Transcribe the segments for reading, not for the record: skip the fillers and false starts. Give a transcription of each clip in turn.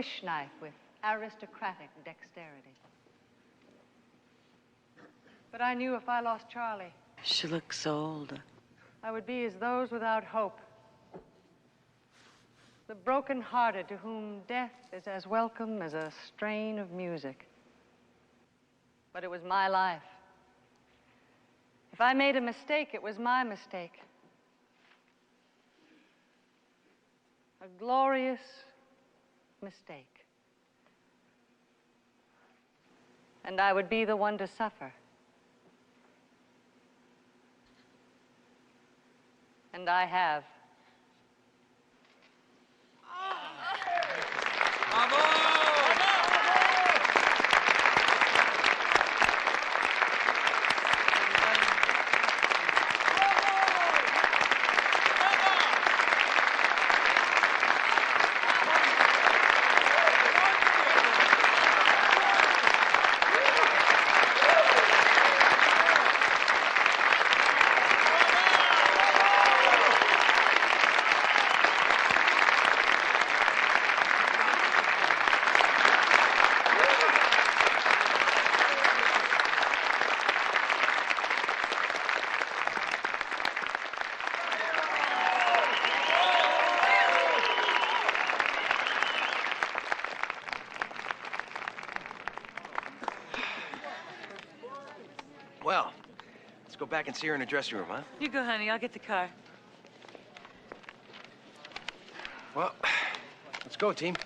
fish knife with aristocratic dexterity. But I knew if I lost Charlie... She looks old. I would be as those without hope. The broken-hearted to whom death is as welcome as a strain of music. But it was my life. If I made a mistake, it was my mistake. A glorious mistake. And I would be the one to suffer. And I have. Well, let's go back and see her in the dressing room, huh? You go, honey. I'll get the car. Well, let's go, team.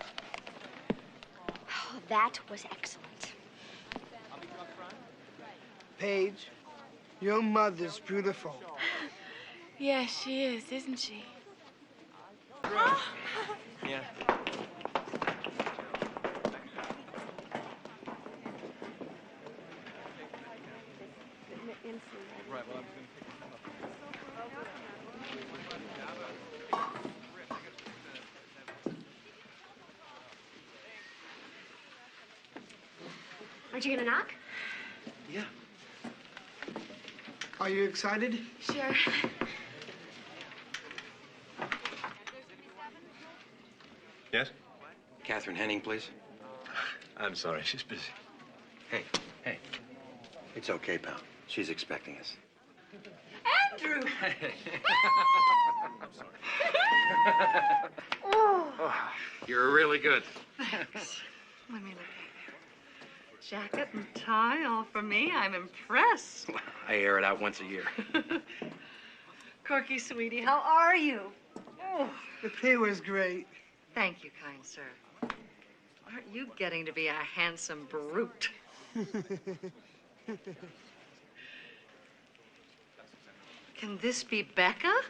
Oh, that was excellent. Paige, your mother's beautiful. Yeah, she is, isn't she? Yeah. Aren't you gonna knock? Yeah. Are you excited? Sure. Yes? Catherine Henning, please. I'm sorry, she's busy. Hey. It's okay, pal. She's expecting us. Andrew! I'm sorry. Oh, you're really good. Thanks. Let me look at you. Jacket and tie, all for me. I'm impressed. I air it out once a year. Corky, sweetie, how are you? Oh. The pay was great. Thank you, kind sir. Aren't you getting to be a handsome brute? Can this be Becca?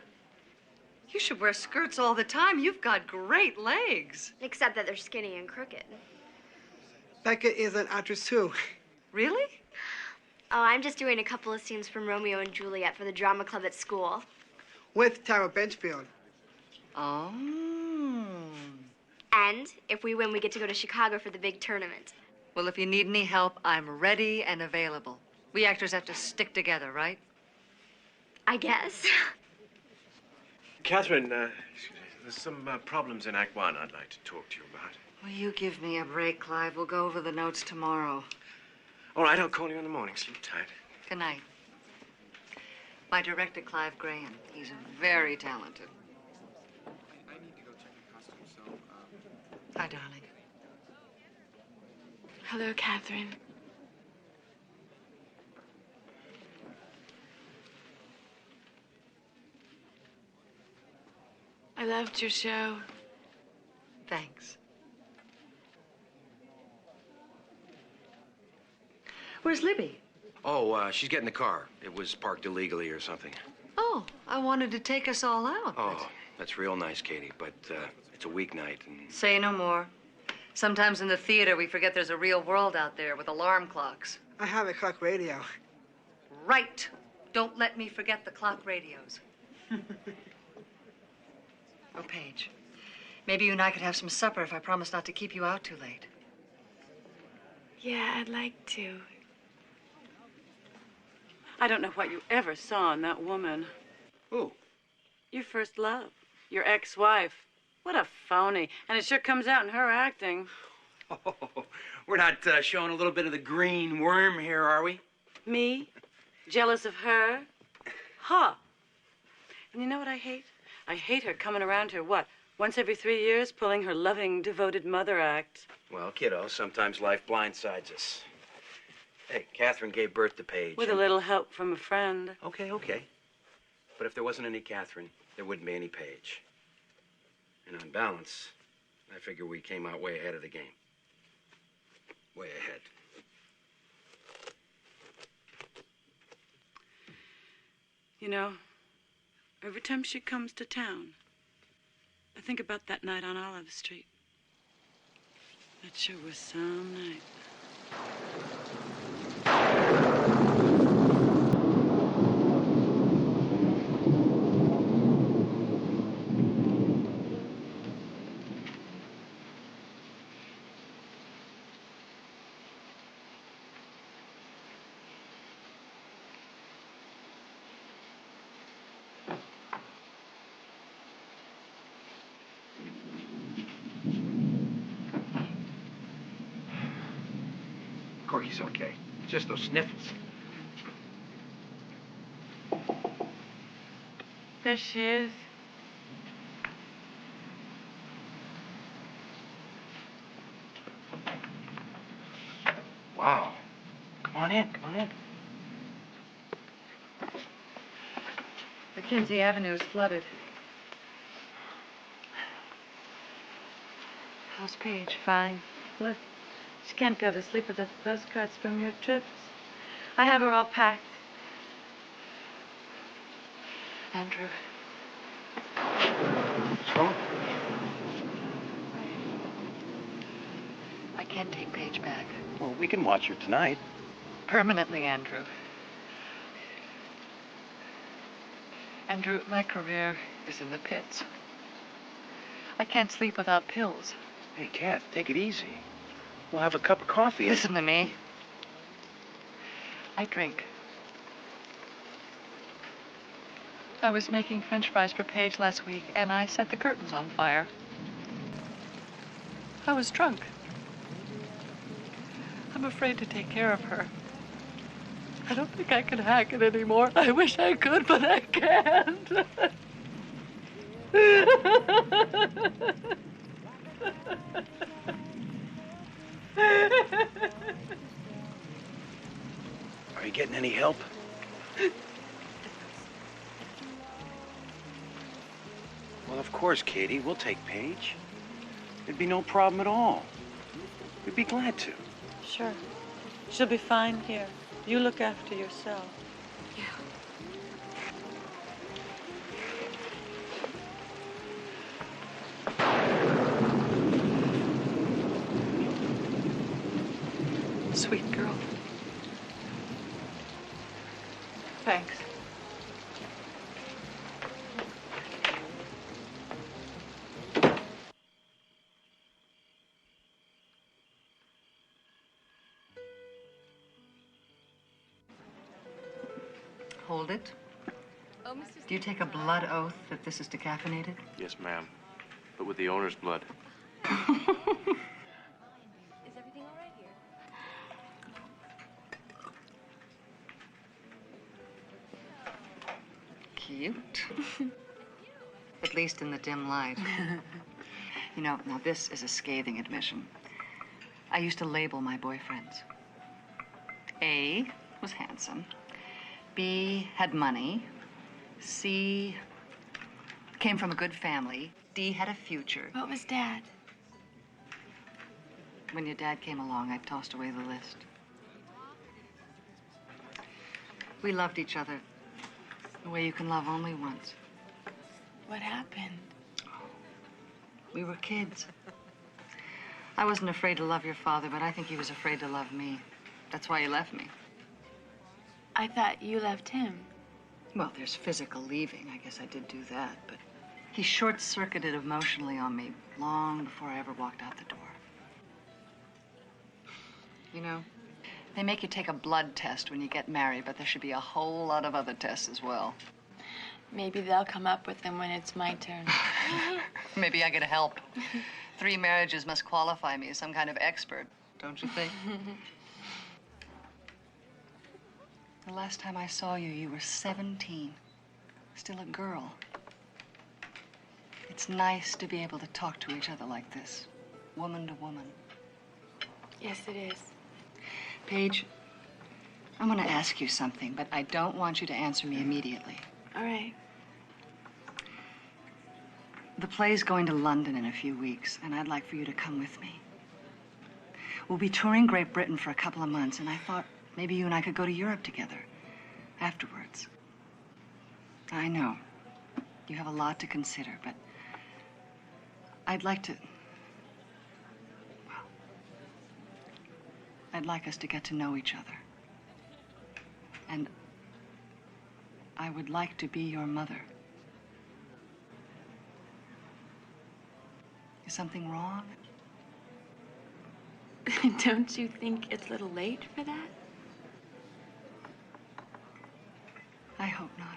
You should wear skirts all the time. You've got great legs. Except that they're skinny and crooked. Becca is an actress, too. Really? Oh, I'm just doing a couple of scenes from Romeo and Juliet for the drama club at school. With Tara Benchfield. Oh. And if we win, we get to go to Chicago for the big tournament. Well, if you need any help, I'm ready and available. We actors have to stick together, right? I guess. Catherine, there's some problems in Act One I'd like to talk to you about. Will you give me a break, Clive? We'll go over the notes tomorrow. All right, I'll call you in the morning. Sleep tight. Good night. My director, Clive Graham. He's very talented. I need to go check the costume, so, Hi, darling. Hello, Catherine. I loved your show. Thanks. Where's Libby? Oh, she's getting the car. It was parked illegally or something. Oh, I wanted to take us all out. Oh, that's real nice, Katie, but it's a weeknight and... Say no more. Sometimes in the theater, we forget there's a real world out there with alarm clocks. I have a clock radio. Right. Don't let me forget the clock radios. Oh, Paige, maybe you and I could have some supper if I promise not to keep you out too late. Yeah, I'd like to. I don't know what you ever saw in that woman. Who? Your first love. Your ex-wife. What a phony. And it sure comes out in her acting. Oh, we're not showing a little bit of the green worm here, are we? Me? Jealous of her? Ha! And you know what I hate? I hate her coming around here, what, once every 3 years, pulling her loving, devoted mother act. Well, kiddo, sometimes life blindsides us. Hey, Catherine gave birth to Paige. With a little help from a friend. Okay. But if there wasn't any Catherine, there wouldn't be any Paige. And on balance, I figure we came out way ahead of the game. Way ahead. You know, every time she comes to town, I think about that night on Olive Street. That sure was some night. Corky's okay. Just those sniffles. There she is. Wow. Come on in. Mackenzie Avenue is flooded. How's Paige? Fine. Look, she can't go to sleep without the postcards from your trips. I have her all packed. Andrew. What's wrong? I can't take Paige back. Well, we can watch her tonight. Permanently, Andrew. Andrew, my career is in the pits. I can't sleep without pills. Hey, Kath, take it easy. We'll have a cup of coffee. Listen to me. I drink. I was making French fries for Paige last week, and I set the curtains on fire. I was drunk. I'm afraid to take care of her. I don't think I can hack it anymore. I wish I could, but I can't. Are you getting any help? Well, of course, Katie. We'll take Paige. It'd be no problem at all. We'd be glad to. Sure. She'll be fine here. You look after yourself. Sweet girl. Thanks. Hold it. Do you take a blood oath that this is decaffeinated? Yes, ma'am. But with the owner's blood. Is everything all right here? Cute. At least in the dim light. You know, now this is a scathing admission. I used to label my boyfriends. A was handsome. B had money. C came from a good family. D had a future. What was Dad? When your dad came along, I tossed away the list. We loved each other the way you can love only once. What happened? We were kids. I wasn't afraid to love your father, but I think he was afraid to love me. That's why he left me. I thought you left him. Well, there's physical leaving. I guess I did do that, but he short-circuited emotionally on me long before I ever walked out the door. You know, they make you take a blood test when you get married, but there should be a whole lot of other tests as well. Maybe they'll come up with them when it's my turn. Maybe I could help. 3 marriages must qualify me as some kind of expert, don't you think? The last time I saw you, you were 17. Still a girl. It's nice to be able to talk to each other like this, woman to woman. Yes, it is. Paige, I'm going to ask you something, but I don't want you to answer me immediately. All right. The play's going to London in a few weeks, and I'd like for you to come with me. We'll be touring Great Britain for a couple of months, and I thought maybe you and I could go to Europe together afterwards. I know you have a lot to consider, but I'd like to... Well, I'd like us to get to know each other. And I would like to be your mother. Is something wrong? Don't you think it's a little late for that? I hope not.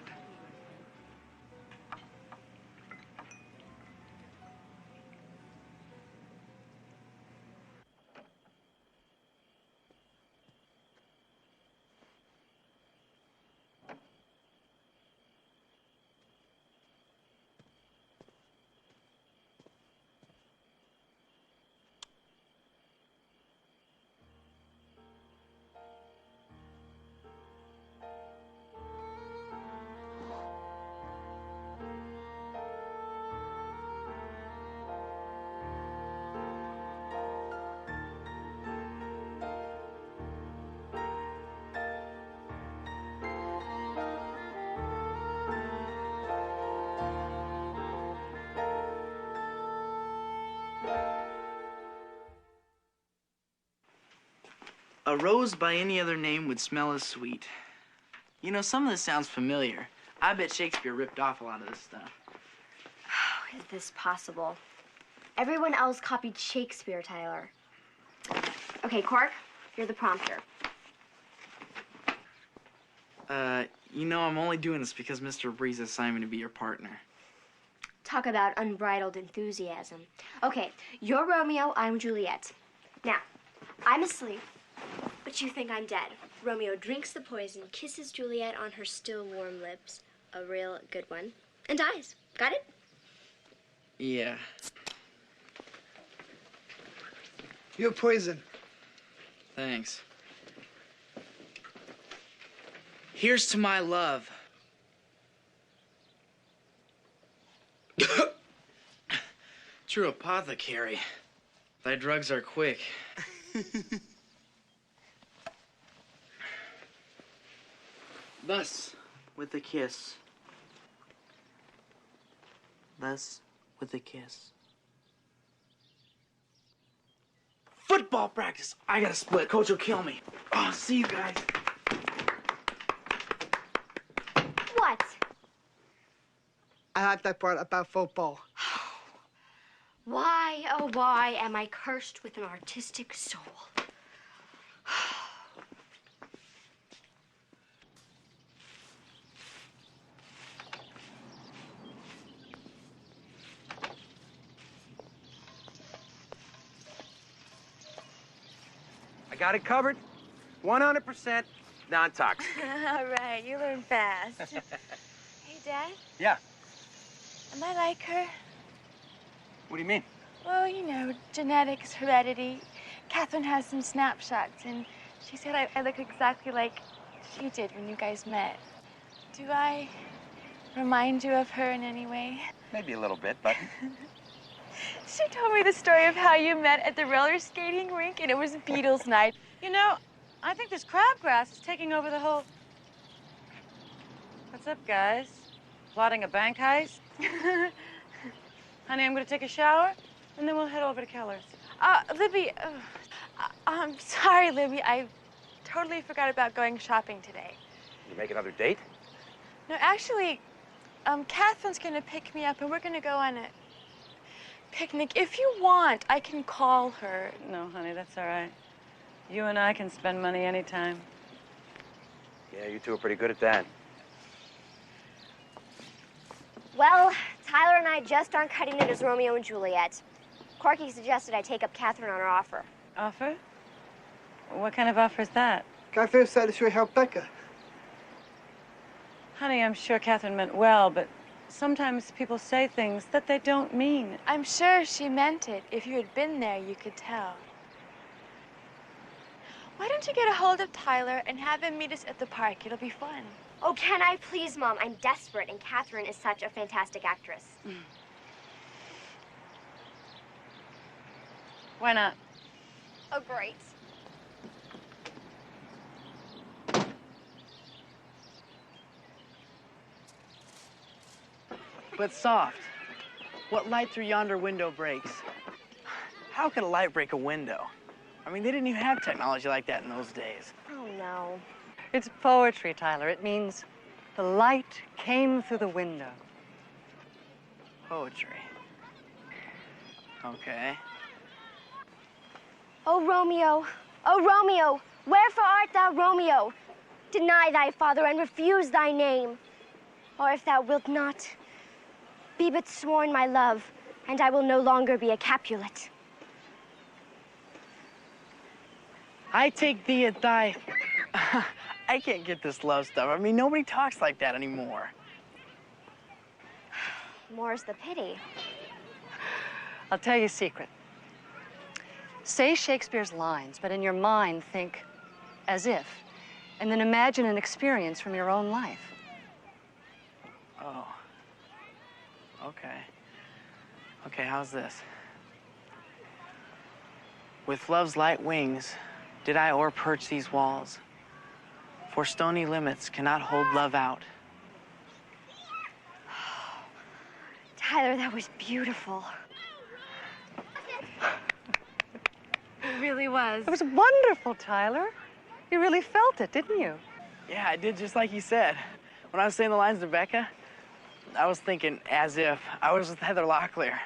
A rose by any other name would smell as sweet. You know, some of this sounds familiar. I bet Shakespeare ripped off a lot of this stuff. How is this possible? Everyone else copied Shakespeare, Tyler. Okay, Quark, you're the prompter. You know, I'm only doing this because Mr. Breeze assigned me to be your partner. Talk about unbridled enthusiasm. Okay, you're Romeo, I'm Juliet. Now, I'm asleep, but you think I'm dead. Romeo drinks the poison, kisses Juliet on her still warm lips, a real good one, and dies. Got it? Yeah. You're poison. Thanks. Here's to my love. True apothecary. Thy drugs are quick. Thus, with a kiss. Thus, with a kiss. Football practice! I gotta split. Coach will kill me. Oh, see you guys. What? I like that part about football. Why, oh why am I cursed with an artistic soul? I got it covered. 100% non-toxic. All right, you learn fast. Hey, Dad, Yeah. am I like her? What do you mean? Well, you know, genetics, heredity. Catherine has some snapshots, and she said I look exactly like she did when you guys met. Do I remind you of her in any way? Maybe a little bit, but... She told me the story of how you met at the roller skating rink, and it was Beatles night. You know, I think this crabgrass is taking over the whole... What's up, guys? Plotting a bank heist? Honey, I'm gonna take a shower, and then we'll head over to Keller's. Libby, I'm sorry, Libby. I totally forgot about going shopping today. You make another date? No, actually, Catherine's gonna pick me up, and we're gonna go on a picnic. If you want, I can call her. No, honey, that's all right. You and I can spend money anytime. Yeah, you two are pretty good at that. Well, Tyler and I just aren't cutting it as Romeo and Juliet. Corky suggested I take up Catherine on her offer. Offer? What kind of offer is that? Catherine said she would help Becca. Honey, I'm sure Catherine meant well, but sometimes people say things that they don't mean. I'm sure she meant it. If you had been there, you could tell. Why don't you get a hold of Tyler and have him meet us at the park? It'll be fun. Oh, can I please, Mom? I'm desperate, and Catherine is such a fantastic actress. Why not? Oh, great. But soft. What light through yonder window breaks? How could a light break a window? I mean, they didn't even have technology like that in those days. Oh, no. It's poetry, Tyler. It means the light came through the window. Poetry. Okay. Oh, Romeo, wherefore art thou, Romeo? Deny thy father and refuse thy name. Or if thou wilt not, be but sworn my love, and I will no longer be a Capulet. I take thee at thy... I can't get this love stuff. I mean, nobody talks like that anymore. More's the pity. I'll tell you a secret. Say Shakespeare's lines, but in your mind think as if, and then imagine an experience from your own life. Oh. Okay. Okay, how's this? With love's light wings, did I o'erperch these walls? For stony limits cannot hold love out. Tyler, that was beautiful. It really was. It was wonderful, Tyler. You really felt it, didn't you? Yeah, I did just like you said. When I was saying the lines to Becca, I was thinking as if I was with Heather Locklear.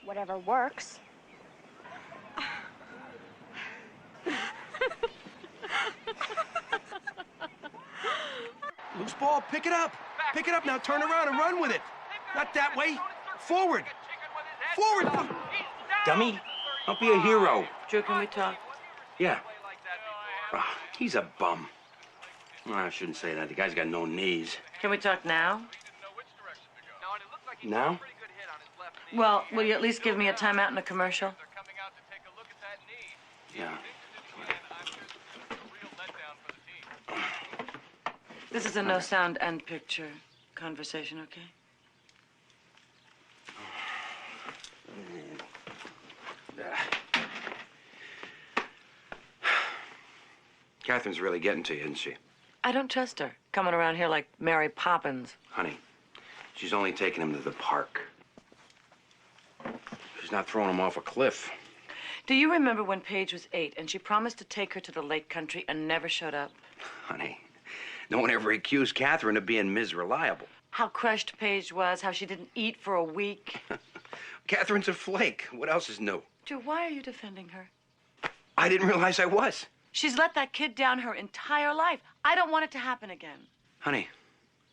Whatever works. Loose ball, pick it up. Pick it up now, turn around and run with it. Not that way. Forward. Forward. Dummy, don't be a hero. Drew, can we talk? Yeah. Ah, he's a bum. Well, I shouldn't say that. The guy's got no knees. Can we talk now? Now? Well, will you at least give me a timeout and a commercial? Yeah. This is a no sound and picture conversation, okay? Catherine's really getting to you, isn't she? I don't trust her, coming around here like Mary Poppins. Honey, she's only taking him to the park. She's not throwing him off a cliff. Do you remember when Paige was 8 and she promised to take her to the lake country and never showed up? Honey, no one ever accused Catherine of being misreliable. How crushed Paige was, how she didn't eat for a week. Catherine's a flake. What else is new? Drew, why are you defending her? I didn't realize I was. She's let that kid down her entire life. I don't want it to happen again. Honey,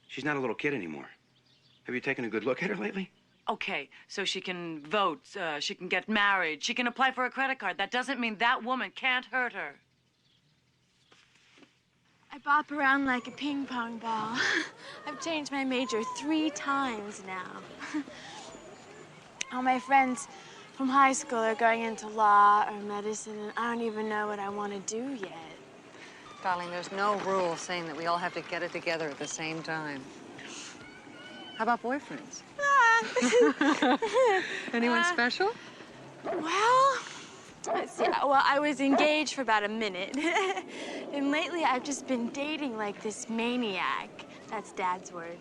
she's not a little kid anymore. Have you taken a good look at her lately? Okay, so she can vote, she can get married, she can apply for a credit card. That doesn't mean that woman can't hurt her. I bop around like a ping pong ball. I've changed my major 3 times now. All my friends from high school are going into law or medicine, and I don't even know what I want to do yet. Darling, there's no rule saying that we all have to get it together at the same time. How about boyfriends? Anyone special? Well, let's see. Well, I was engaged for about a minute. And lately, I've just been dating like this maniac. That's Dad's word.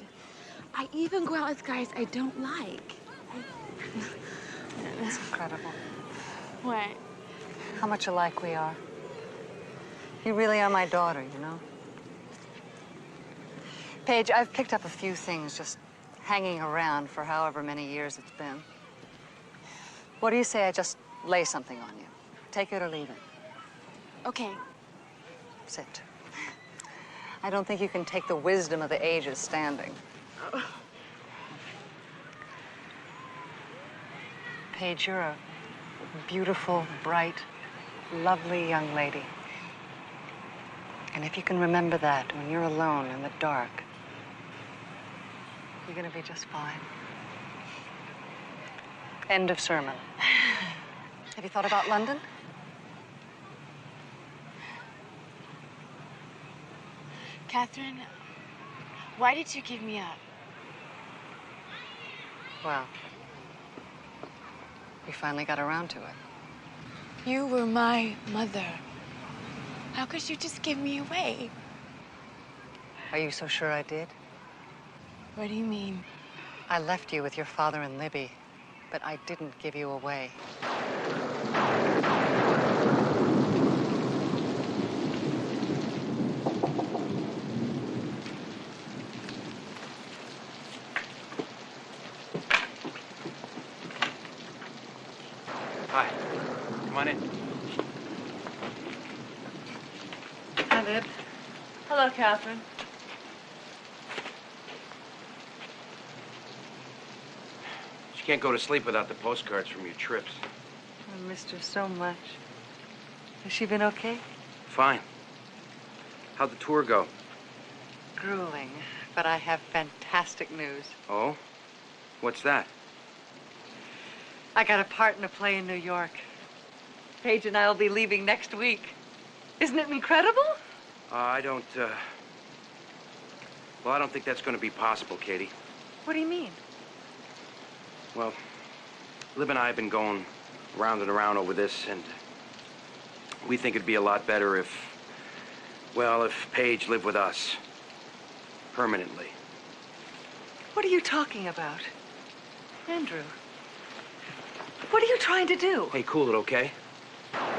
I even go out with guys I don't like. That's incredible. What? How much alike we are. You really are my daughter, you know? Paige, I've picked up a few things just hanging around for however many years it's been. What do you say I just lay something on you? Take it or leave it. Okay. Sit. I don't think you can take the wisdom of the ages standing. Paige, you're a beautiful, bright, lovely young lady. And if you can remember that when you're alone in the dark, you're gonna be just fine. End of sermon. Have you thought about London? Catherine, why did you give me up? Well, we finally got around to it. You were my mother. How could you just give me away? Are you so sure I did? What do you mean? I left you with your father and Libby, but I didn't give you away. Hi. Come on in. Hi, Lib. Hello, Catherine. She can't go to sleep without the postcards from your trips. I missed her so much. Has she been okay? Fine. How'd the tour go? Grueling, but I have fantastic news. Oh? What's that? I got a part in a play in New York. Paige and I will be leaving next week. Isn't it incredible? I don't think that's going to be possible, Katie. What do you mean? Well, Lib and I have been going round and around over this, and we think it'd be a lot better if Paige lived with us. Permanently. What are you talking about? Andrew, what are you trying to do? Hey, cool it, okay?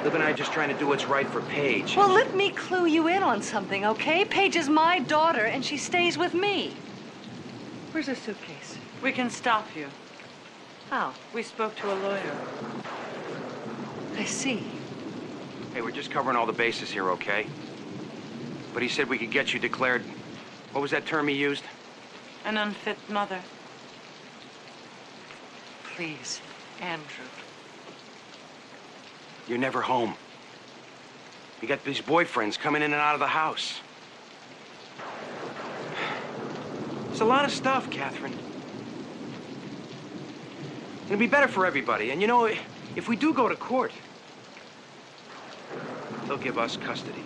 Lib and I are just trying to do what's right for Paige. Well, let me clue you in on something, okay? Paige is my daughter, and she stays with me. Where's the suitcase? We can stop you. How? We spoke to a lawyer. I see. Hey, we're just covering all the bases here, okay? But he said we could get you declared... What was that term he used? An unfit mother. Please, Andrew. You're never home. You got these boyfriends coming in and out of the house. It's a lot of stuff, Catherine. It'll be better for everybody. And you know, if we do go to court, they'll give us custody.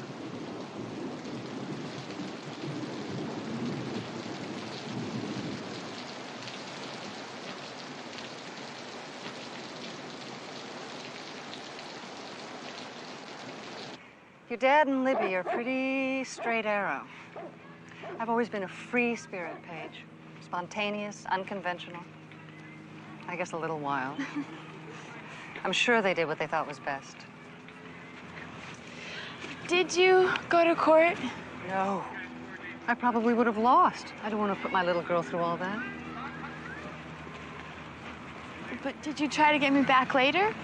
Your dad and Libby are pretty straight arrow. I've always been a free spirit, Paige. Spontaneous, unconventional. I guess a little wild. I'm sure they did what they thought was best. Did you go to court? No. I probably would have lost. I don't want to put my little girl through all that. But did you try to get me back later?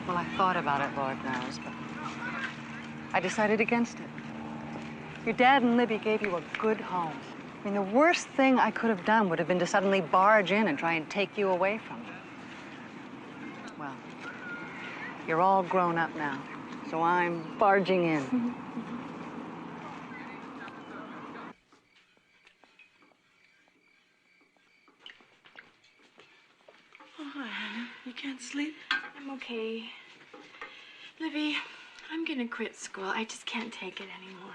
Well, I thought about it, Lord knows, but I decided against it. Your dad and Libby gave you a good home. I mean, the worst thing I could have done would have been to suddenly barge in and try and take you away from them. Well, you're all grown up now, so I'm barging in. Oh, hi, honey. You can't sleep? I'm okay. Libby, I'm gonna quit school. I just can't take it anymore.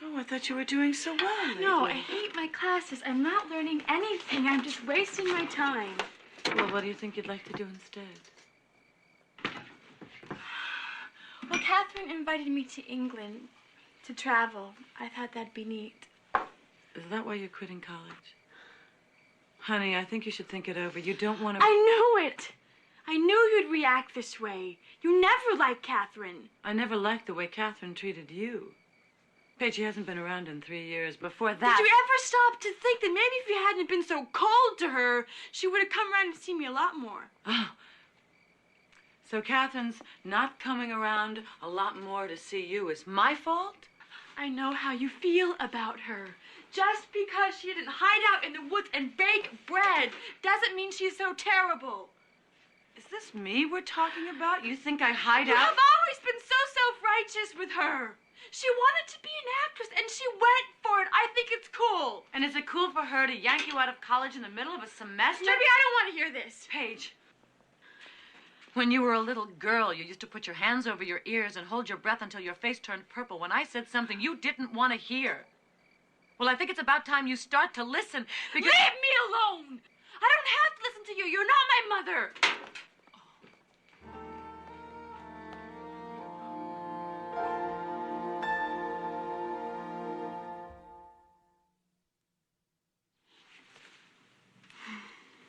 Oh, I thought you were doing so well lately. No, I hate my classes. I'm not learning anything. I'm just wasting my time. Well, what do you think you'd like to do instead? Well, Catherine invited me to England to travel. I thought that'd be neat. Is that why you're quitting college? Honey, I think you should think it over. You don't want to... I knew it! I knew you'd react this way. You never liked Catherine. I never liked the way Catherine treated you. Paige, she hasn't been around in 3 years. Before that... Did you ever stop to think that maybe if you hadn't been so cold to her, she would have come around to see me a lot more? Oh. So Catherine's not coming around a lot more to see you is my fault? I know how you feel about her. Just because she didn't hide out in the woods and bake bread doesn't mean she's so terrible. Is this me we're talking about? You think I hide You out? have always been so self-righteous with her. She wanted to be an actress, and she went for it. I think it's cool. And is it cool for her to yank you out of college in the middle of a semester? Maybe I don't want to hear this. Paige, when you were a little girl, you used to put your hands over your ears and hold your breath until your face turned purple when I said something you didn't want to hear. Well, I think it's about time you start to listen, because... Leave me alone! I don't have to listen to you. You're not my mother.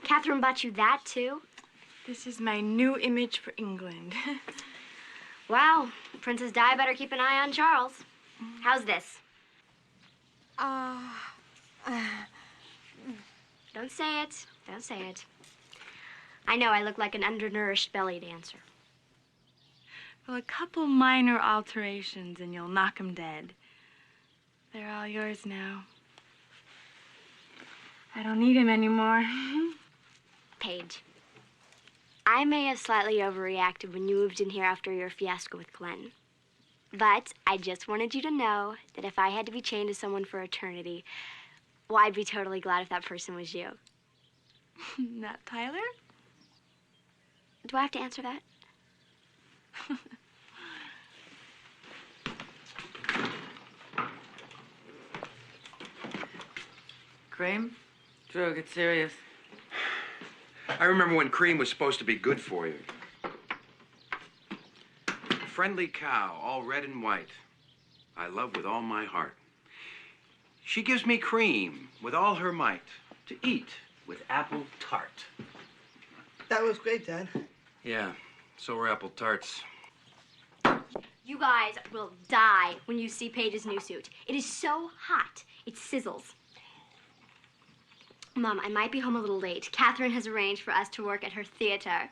Catherine bought you that, too? This is my new image for England. Wow. Princess Di better keep an eye on Charles. How's this? Don't say it. Don't say it. I know I look like an undernourished belly dancer. Well, a couple minor alterations and you'll knock 'em dead. They're all yours now. I don't need him anymore. Paige, I may have slightly overreacted when you moved in here after your fiasco with Glenn. But I just wanted you to know that if I had to be chained to someone for eternity, well, I'd be totally glad if that person was you. Not Tyler? Do I have to answer that? Cream? Drew, get serious. I remember when cream was supposed to be good for you. Friendly cow, all red and white. I love with all my heart. She gives me cream with all her might to eat with apple tart. That was great, Dad. Yeah, so were apple tarts. You guys will die when you see Paige's new suit. It is so hot, it sizzles. Mom, I might be home a little late. Catherine has arranged for us to work at her theater.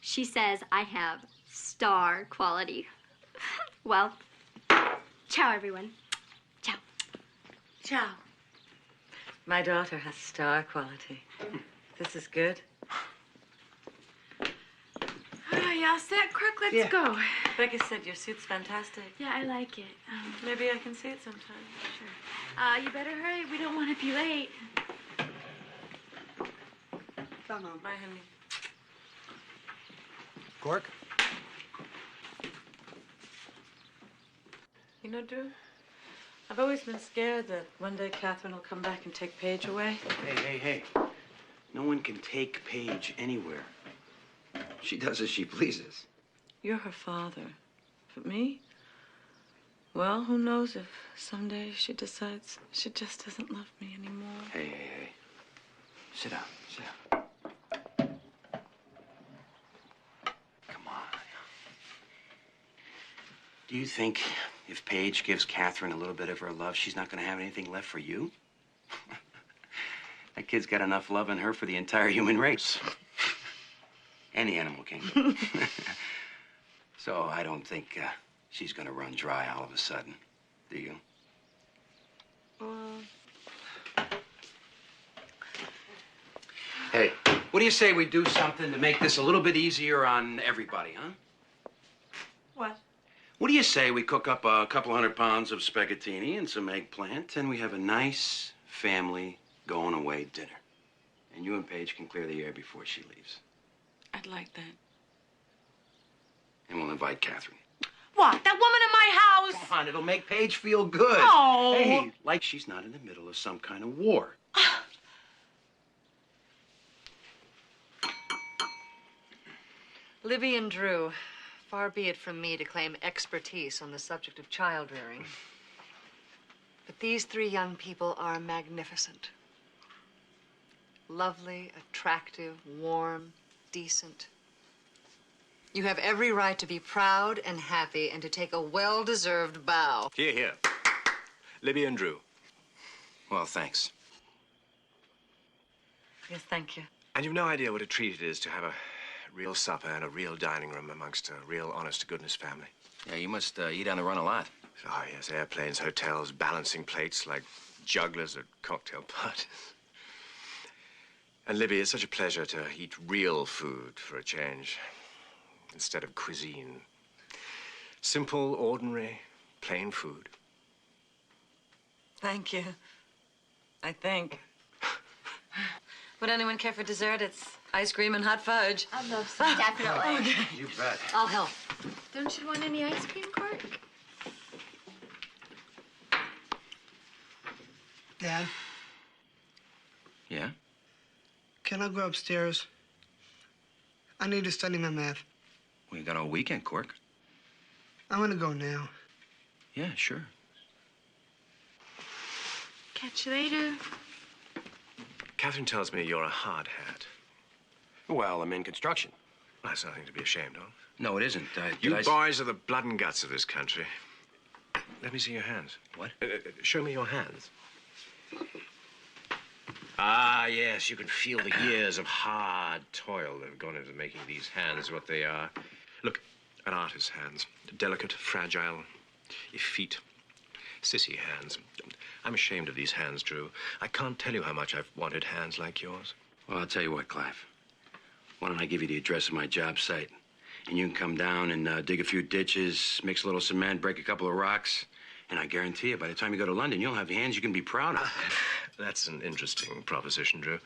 She says I have star quality. Well, ciao, everyone. Ciao. Ciao. My daughter has star quality. This is good. Y'all set, Crook? Let's go. Becky said your suit's fantastic. Yeah, I like it. Maybe I can see it sometime. Sure. You better hurry. We don't want to be late. Bye, honey. Cork? You know, Drew, I've always been scared that one day Catherine will come back and take Paige away. Hey. No one can take Paige anywhere. She does as she pleases. You're her father. But me? Well, who knows if someday she decides she just doesn't love me anymore. Hey. Sit down. Come on. Do you think if Paige gives Catherine a little bit of her love, she's not going to have anything left for you? That kid's got enough love in her for the entire human race. And the animal kingdom. So I don't think she's going to run dry all of a sudden. Do you? Hey, what do you say we do something to make this a little bit easier on everybody, huh? What? What do you say we cook up a couple 100 pounds of spaghettini and some eggplant, and we have a nice family going away dinner? And you and Paige can clear the air before she leaves. I'd like that. And we'll invite Catherine. What? That woman in my house? Come on, it'll make Paige feel good. Oh. Hey, like she's not in the middle of some kind of war. Libby and Drew, far be it from me to claim expertise on the subject of child rearing. But these three young people are magnificent. Lovely, attractive, warm, decent. You have every right to be proud and happy and to take a well-deserved bow. Here. Libby and Drew. Well, thanks. Yes, thank you. And you've no idea what a treat it is to have a real supper and a real dining room amongst a real honest-to-goodness family. Yeah, you must eat on the run a lot. Oh, yes, airplanes, hotels, balancing plates like jugglers at cocktail parties. And Libby, it's such a pleasure to eat real food for a change, instead of cuisine. Simple, ordinary, plain food. Thank you. I think. Would anyone care for dessert? It's ice cream and hot fudge. I'd love some, definitely. Okay. You bet. I'll help. Don't you want any ice cream, Cork? Dad, Yeah? can I go upstairs? I need to study my math. We got all weekend, Cork. I'm gonna go now. Yeah, sure. Catch you later. Catherine tells me you're a hard hat. Well, I'm in construction. That's nothing to be ashamed of. No, it isn't. You boys are the blood and guts of this country. Let me see your hands. What? Show me your hands. Ah, yes, you can feel the years of hard toil that have gone into making these hands what they are. Look, an artist's hands. Delicate, fragile, effete. Sissy hands. I'm ashamed of these hands, Drew. I can't tell you how much I've wanted hands like yours. Well, I'll tell you what, Clive. Why don't I give you the address of my job site? And you can come down and dig a few ditches, mix a little cement, break a couple of rocks. And I guarantee you, by the time you go to London, you'll have hands you can be proud of. That's an interesting proposition, Drew.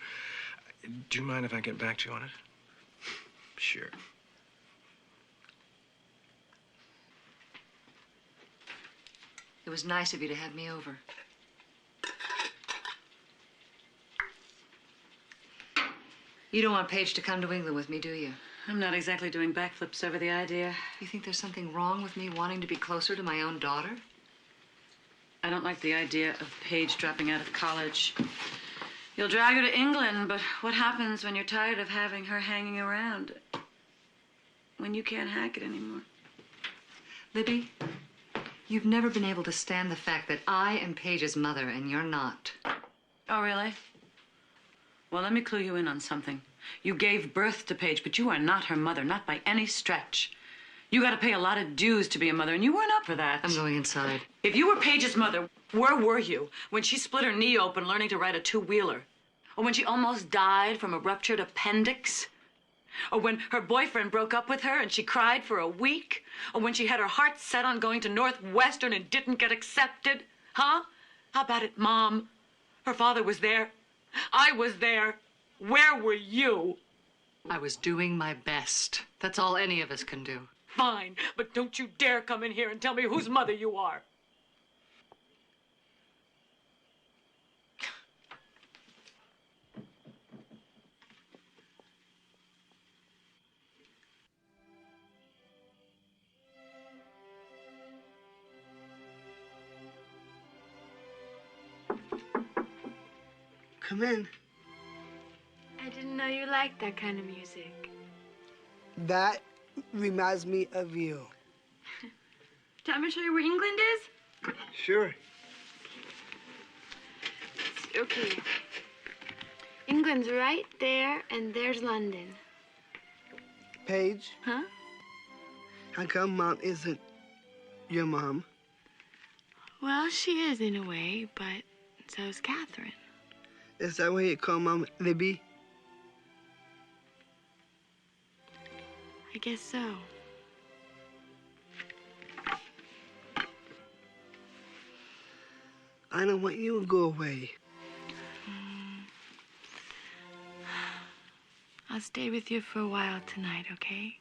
Do you mind if I get back to you on it? Sure. It was nice of you to have me over. You don't want Paige to come to England with me, do you? I'm not exactly doing backflips over the idea. You think there's something wrong with me wanting to be closer to my own daughter? I don't like the idea of Paige dropping out of college. You'll drag her to England, but what happens when you're tired of having her hanging around? When you can't hack it anymore? Libby, you've never been able to stand the fact that I am Paige's mother and you're not. Oh, really? Well, let me clue you in on something. You gave birth to Paige, but you are not her mother, not by any stretch. You got to pay a lot of dues to be a mother, and you weren't up for that. I'm going inside. If you were Paige's mother, where were you when she split her knee open learning to ride a two-wheeler? Or when she almost died from a ruptured appendix? Or when her boyfriend broke up with her and she cried for a week? Or when she had her heart set on going to Northwestern and didn't get accepted? Huh? How about it, Mom? Her father was there. I was there. Where were you? I was doing my best. That's all any of us can do. Fine, but don't you dare come in here and tell me whose mother you are. Come in. I didn't know you liked that kind of music. That reminds me of you. Do you want me to show you where England is? Sure. Okay. England's right there, and there's London. Paige, Huh? how come Mom isn't your mom? Well, she is in a way, but so is Catherine. Is that why you call Mom Libby? I guess so. I don't want you to go away. I'll stay with you for a while tonight, okay?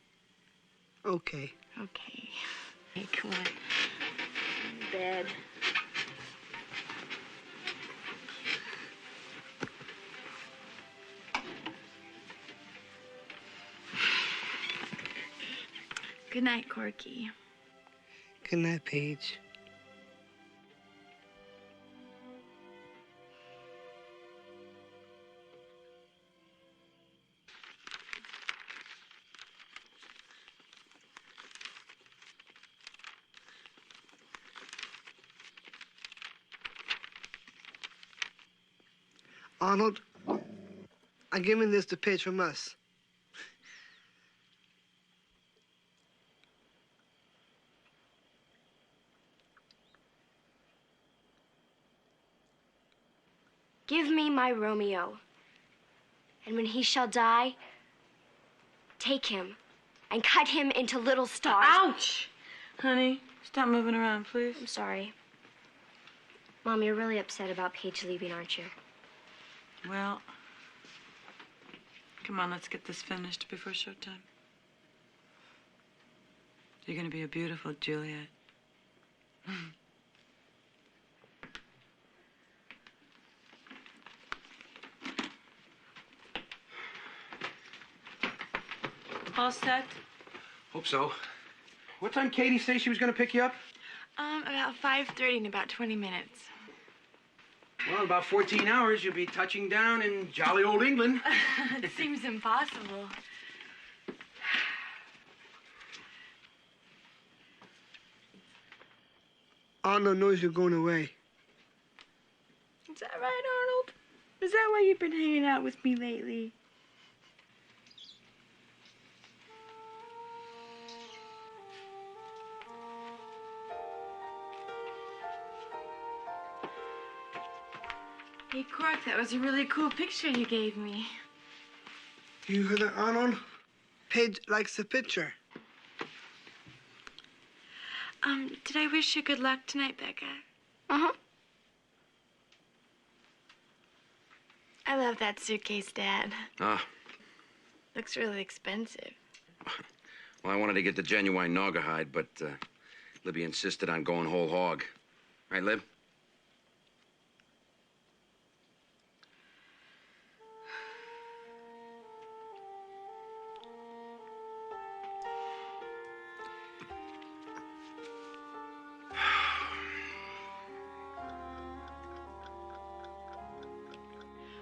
Okay. Okay. Hey, come on. Bed. Good night, Corky. Good night, Paige. Arnold, I'm giving this to Paige from us. Give me my Romeo. And when he shall die, take him and cut him into little stars. Ouch! Honey, stop moving around, please. I'm sorry. Mom, you're really upset about Paige leaving, aren't you? Well, come on, let's get this finished before showtime. You're gonna be a beautiful Juliet. All set? Hope so. What time Katie say she was going to pick you up? About 5:30 in about 20 minutes. Well, in about 14 hours, you'll be touching down in jolly old England. It seems impossible. Arnold knows you're going away. Is that right, Arnold? Is that why you've been hanging out with me lately? Hey, Quark, that was a really cool picture you gave me. You heard that, Arnold? Paige likes the picture. Did I wish you good luck tonight, Becca? Uh-huh. I love that suitcase, Dad. Ah. Looks really expensive. Well, I wanted to get the genuine Naugahyde, but Libby insisted on going whole hog. Right, Lib?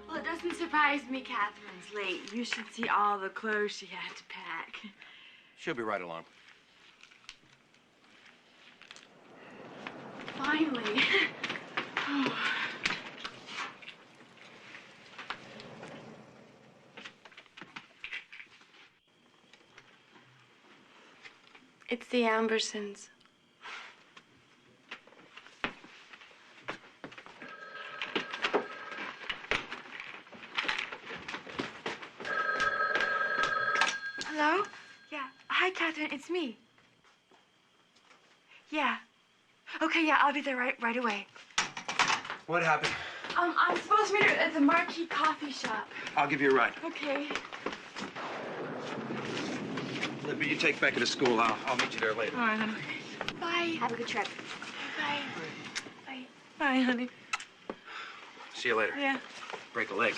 Well, it doesn't surprise me Catherine's late. You should see all the clothes she had to pack. She'll be right along. Finally. Oh. It's the Ambersons. Hello? Yeah. Hi, Catherine. It's me. Yeah. Okay, yeah, I'll be there right away. What happened? I'm supposed to meet her at the Marquee Coffee Shop. I'll give you a ride. Okay. Libby, you take Becca to school. I'll meet you there later. All right, honey. Bye. Have a good trip. Bye. Bye. Bye, honey. See you later. Yeah. Break a leg.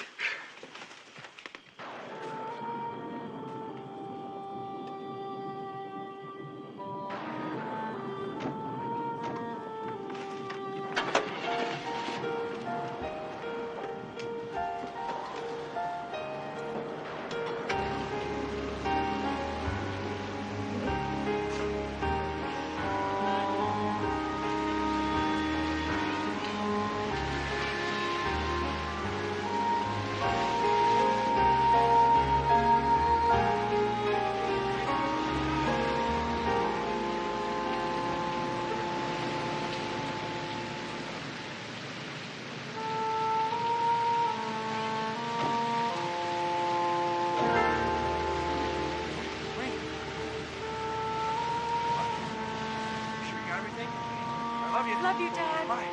Love you, Dad. Bye.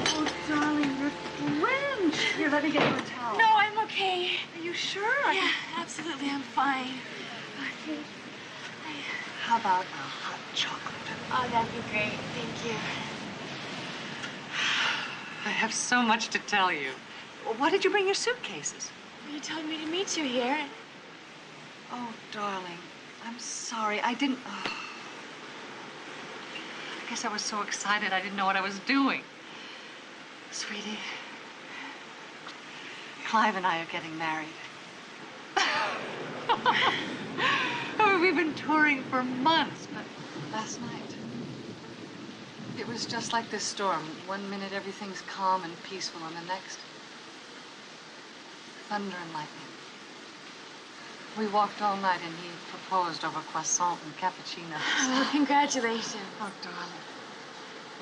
Oh, darling, you're drenched. Here, let me get you a towel. No, I'm okay. Are you sure? Yeah, absolutely, I'm fine. Okay. How about a hot chocolate? Oh, that'd be great. Thank you. I have so much to tell you. Why did you bring your suitcases? You told me to meet you here. Oh, darling, I'm sorry. I didn't... Oh. I guess I was so excited I didn't know what I was doing. Sweetie, Clive and I are getting married. Oh, we've been touring for months, but last night, it was just like this storm. One minute everything's calm and peaceful, and the next, thunder and lightning. We walked all night and he proposed over croissant and cappuccino. Oh, congratulations. Oh, darling.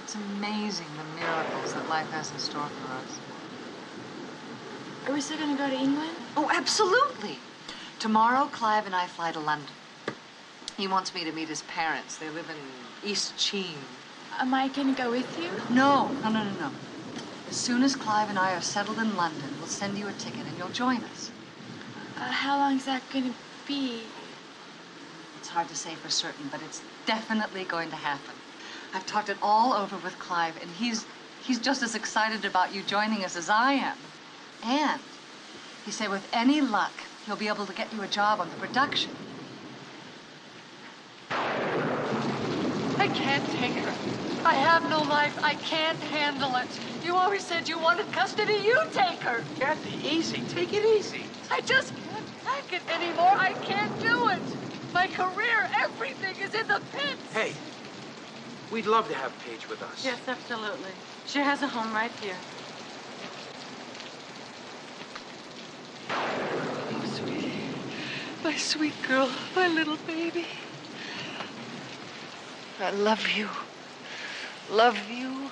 It's amazing the miracles that life has in store for us. Are we still gonna go to England? Oh, absolutely. Tomorrow, Clive and I fly to London. He wants me to meet his parents. They live in East Cheam. Am I gonna go with you? No. As soon as Clive and I are settled in London, we'll send you a ticket and you'll join us. How long's that gonna be? It's hard to say for certain, but it's definitely going to happen. I've talked it all over with Clive, and he's just as excited about you joining us as I am. And he said with any luck, he'll be able to get you a job on the production. I can't take her. I have no life. I can't handle it. You always said you wanted custody. You take her. Kathy, easy. Take it easy. I just can't take it anymore. I can't do it. My career, everything is in the pits. Hey, we'd love to have Paige with us. Yes, absolutely. She has a home right here. Oh, sweetie. My sweet girl. My little baby. I love you. Love you.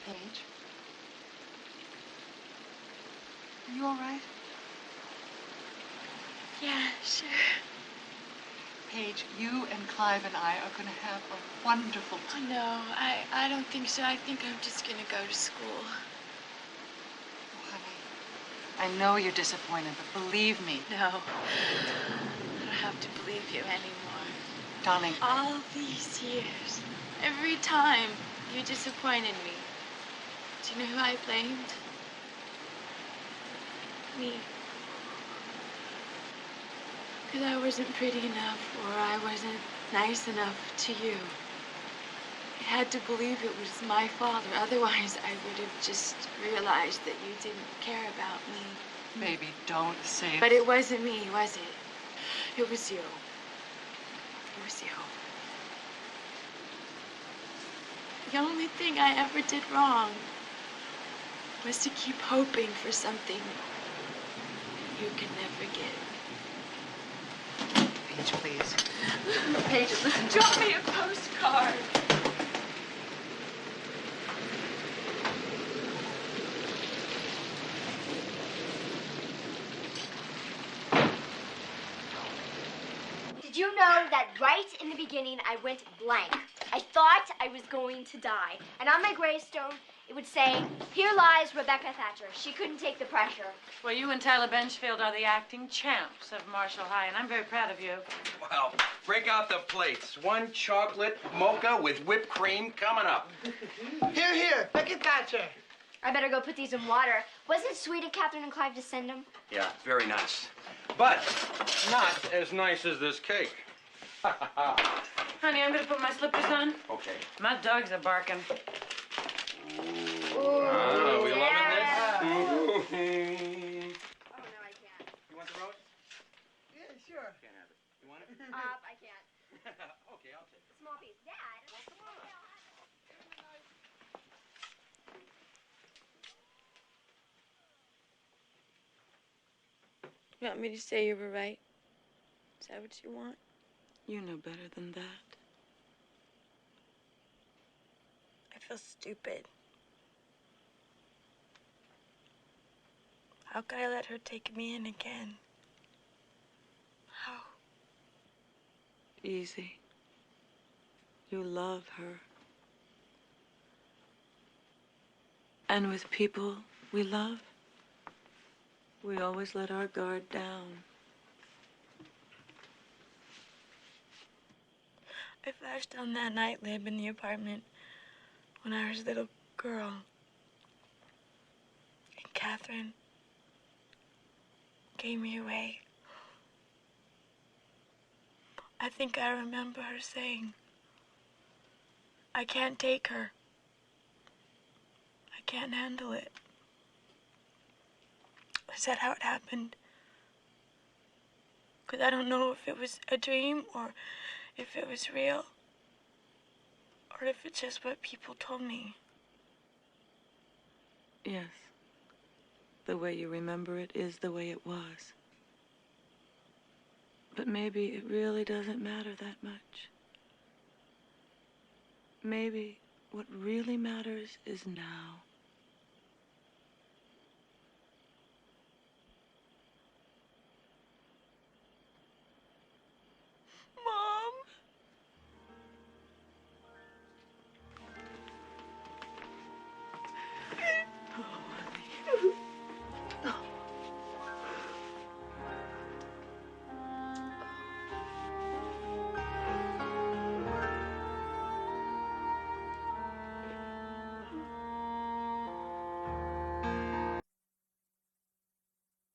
Paige? Are you all right? Yeah, sure. Paige, you and Clive and I are going to have a wonderful time. No, I don't think so. I think I'm just gonna go to school. Oh, honey, I know you're disappointed, but believe me. No. I don't have to believe you anymore. Darling. All these years, every time you disappointed me. Do you know who I blamed? Me. Because I wasn't pretty enough, or I wasn't nice enough to you. I had to believe it was my father. Otherwise, I would have just realized that you didn't care about me. Baby, don't say it. But it wasn't me, was it? It was you. It was you. The only thing I ever did wrong was to keep hoping for something you can never get. Paige, please. Paige, listen. Drop me a postcard. Did you know that right in the beginning I went blank? I thought I was going to die. And on my gravestone, it would say, "Here lies Rebecca Thatcher. She couldn't take the pressure." Well, you and Tyler Benchfield are the acting champs of Marshall High, and I'm very proud of you. Well, break out the plates. One chocolate mocha with whipped cream coming up. Here, here. Becky Thatcher. I better go put these in water. Wasn't it sweet of Catherine and Clive to send them? Yeah, very nice. But not as nice as this cake. Honey, I'm going to put my slippers on. Okay. My dogs are barking. Oh, we loving this? Oh, no, I can't. You want the roast? Yeah, sure. Can't have it. You want it? I can't. Okay, I'll take it. Small piece. Dad. Well, come on. You want me to say you were right? Is that what you want? You know better than that. I feel stupid. How could I let her take me in again? How? Easy. You love her. And with people we love, we always let our guard down. I flashed on that night lab in the apartment when I was a little girl. And Catherine gave me away. I think I remember her saying, I can't take her. I can't handle it. Is that how it happened? Because I don't know if it was a dream or if it was real. Or if it's just what people told me. Yes. The way you remember it is the way it was. But maybe it really doesn't matter that much. Maybe what really matters is now. Mom!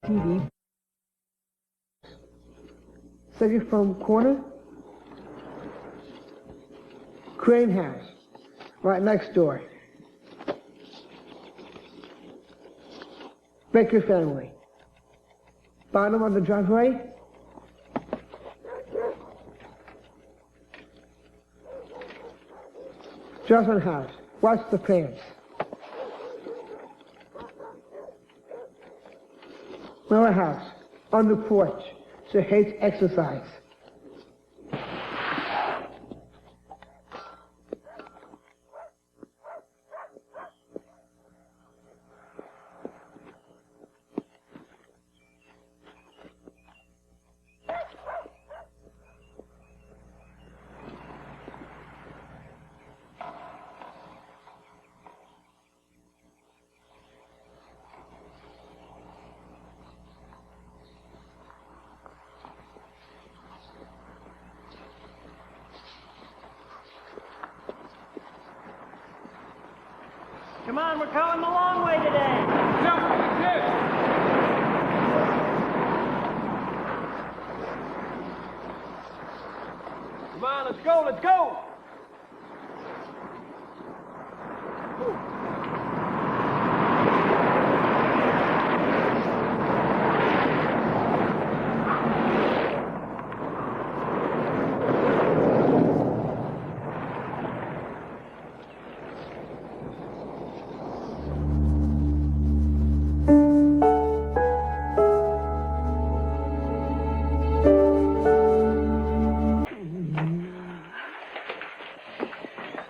TV. Second from corner. Crane House, right next door. Baker family. Bottom of the driveway. Johnson House. Watch the pants. Miller House. On the porch. She hates exercise. Come on, we're coming the long way today. Come on, let's go, let's go!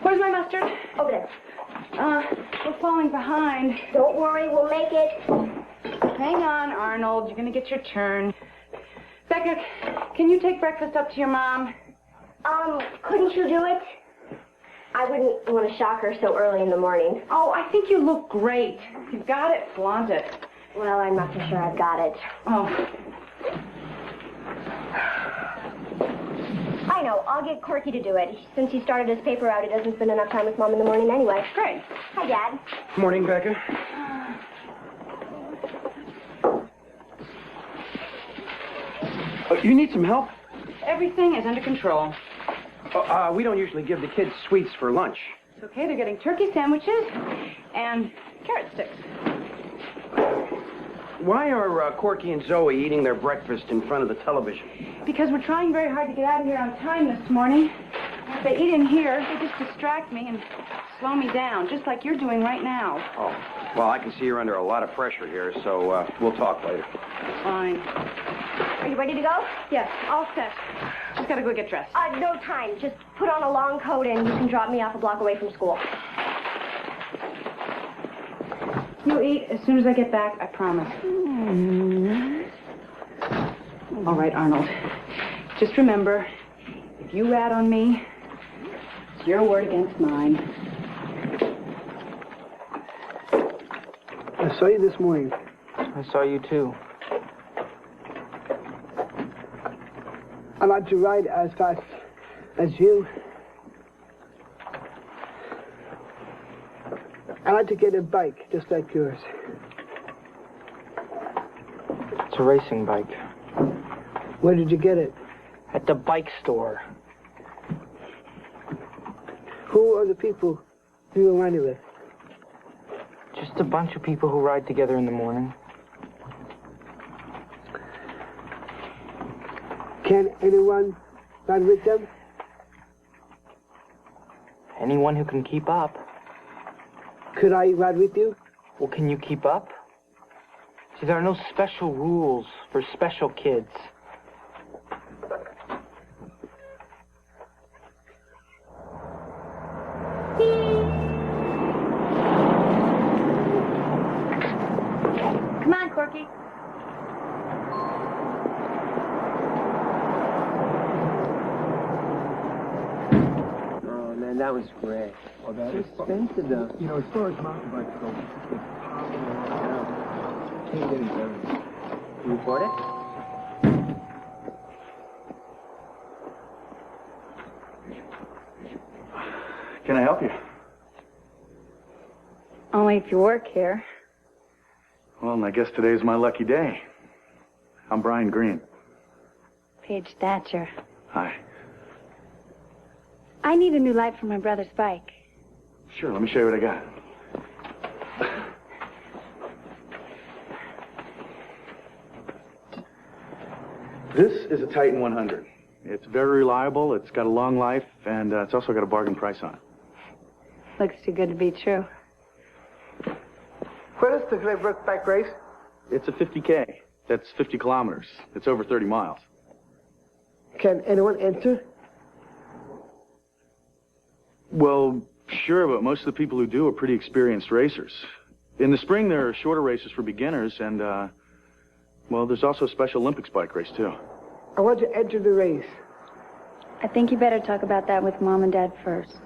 Where's my mustard? Over there. We're falling behind. Don't worry, we'll make it. Hang on, Arnold. You're gonna get your turn. Becca, can you take breakfast up to your mom? Couldn't you do it? I wouldn't want to shock her so early in the morning. Oh, I think you look great. You've got it. Flaunt it. Well, I'm not so sure I've got it. Oh. I know. I'll get Corky to do it. Since he started his paper out, he doesn't spend enough time with Mom in the morning anyway. Great. Hi, Dad. Morning, Becca. You need some help? Everything is under control. We don't usually give the kids sweets for lunch. It's okay. They're getting turkey sandwiches and carrot sticks. Why are Corky and Zoe eating their breakfast in front of the television? Because we're trying very hard to get out of here on time this morning. If they eat in here, they just distract me and slow me down, just like you're doing right now. Oh, well, I can see you're under a lot of pressure here, so we'll talk later. Fine. Are you ready to go? Yes, all set. Just gotta go get dressed. No time. Just put on a long coat and you can drop me off a block away from school. You eat as soon as I get back, I promise. All right, Arnold. Just remember, if you rat on me, it's your word against mine. I saw you this morning. I saw you too. I'd like to ride as fast as you. I'd like to get a bike just like yours. It's a racing bike. Where did you get it? At the bike store. Who are the people you were riding with? Just a bunch of people who ride together in the morning. Can anyone ride with them? Anyone who can keep up. Could I ride with you? Well, can you keep up? See, there are no special rules for special kids. Come on, Corky. Oh, man, that was great. Oh, that It's expensive, though. You know, as far as mountain bikes go, it's just a can't get any better. Can you afford it? Can I help you? Only if you work here. Well, I guess today's my lucky day. I'm Brian Green. Paige Thatcher. Hi. I need a new light for my brother's bike. Sure, let me show you what I got. This is a Titan 100. It's very reliable, it's got a long life, and it's also got a bargain price on it. Looks too good to be true. Where is the Claybrook bike race? It's a 50K. That's 50 kilometers. It's over 30 miles. Can anyone enter? Well, sure, but most of the people who do are pretty experienced racers. In the spring, there are shorter races for beginners, and, well, there's also a Special Olympics bike race, too. I want to enter the race. I think you better talk about that with Mom and Dad first.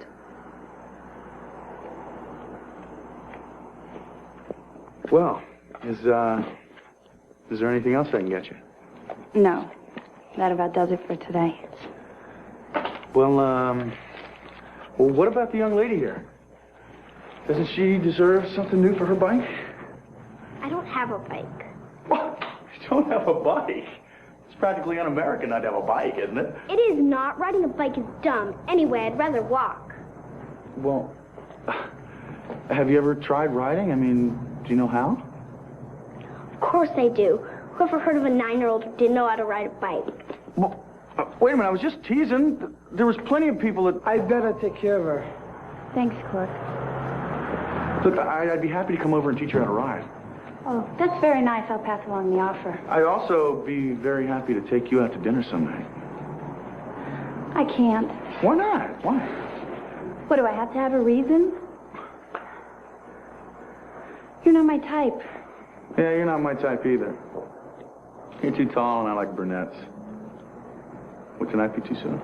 Well, is there anything else I can get you? No. That about does it for today. Well, well, what about the young lady here? Doesn't she deserve something new for her bike? I don't have a bike. What? You don't have a bike? It's practically un-American not to have a bike, isn't it? It is not. Riding a bike is dumb. Anyway, I'd rather walk. Well, have you ever tried riding? I mean, do you know how? Of course I do. Whoever heard of a 9-year-old who didn't know how to ride a bike? Well, wait a minute, I was just teasing. There was plenty of people that... I'd better take care of her. Thanks, Clark. Look, I'd be happy to come over and teach her how to ride. Oh, that's very nice. I'll pass along the offer. I'd also be very happy to take you out to dinner someday. I can't. Why not? Why? What, do I have to have a reason? You're not my type. Yeah, you're not my type either. You're too tall and I like brunettes. Would tonight be too soon?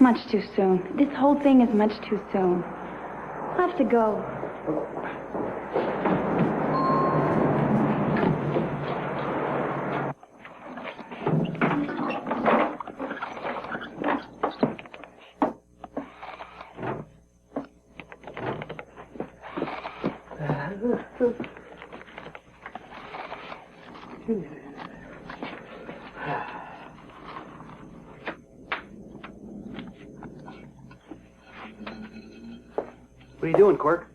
Much too soon. This whole thing is much too soon. I'll have to go. What are you doing, Quirk?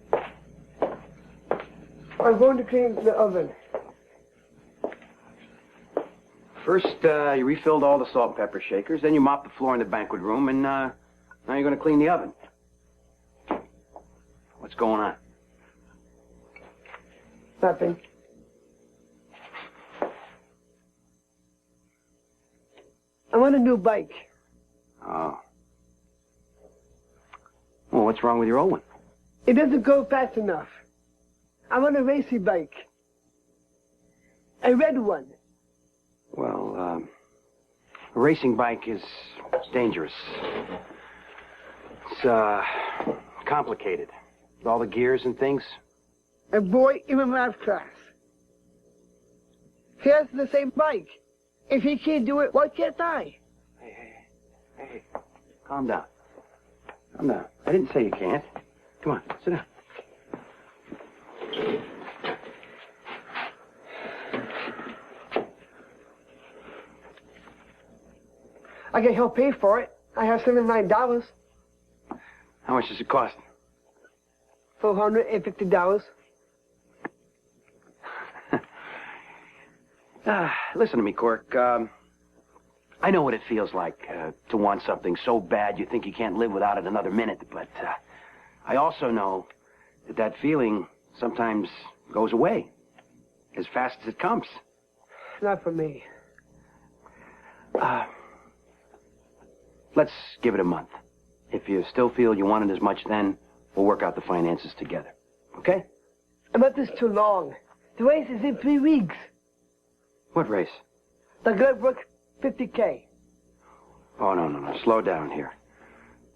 I'm going to clean the oven. First, you refilled all the salt and pepper shakers, then you mopped the floor in the banquet room, and now you're going to clean the oven. What's going on? Nothing. I want a new bike. Oh. Well, what's wrong with your old one? It doesn't go fast enough. I want a racing bike. A red one. Well, a racing bike is dangerous. It's, complicated. With all the gears and things. A boy in my math class. He has the same bike. If he can't do it, why can't I? Hey, calm down. Calm down. I didn't say you can't. Come on, sit down. I can help pay for it. I have $79. How much does it cost? $450. Listen to me, Cork. I know what it feels like to want something so bad you think you can't live without it another minute, but I also know that that feeling sometimes goes away as fast as it comes. Not for me. Let's give it a month. If you still feel you want it as much then, we'll work out the finances together. Okay? A month is too long. The race is in 3 weeks. What race? The Glenbrook 50K. Oh, no. Slow down here.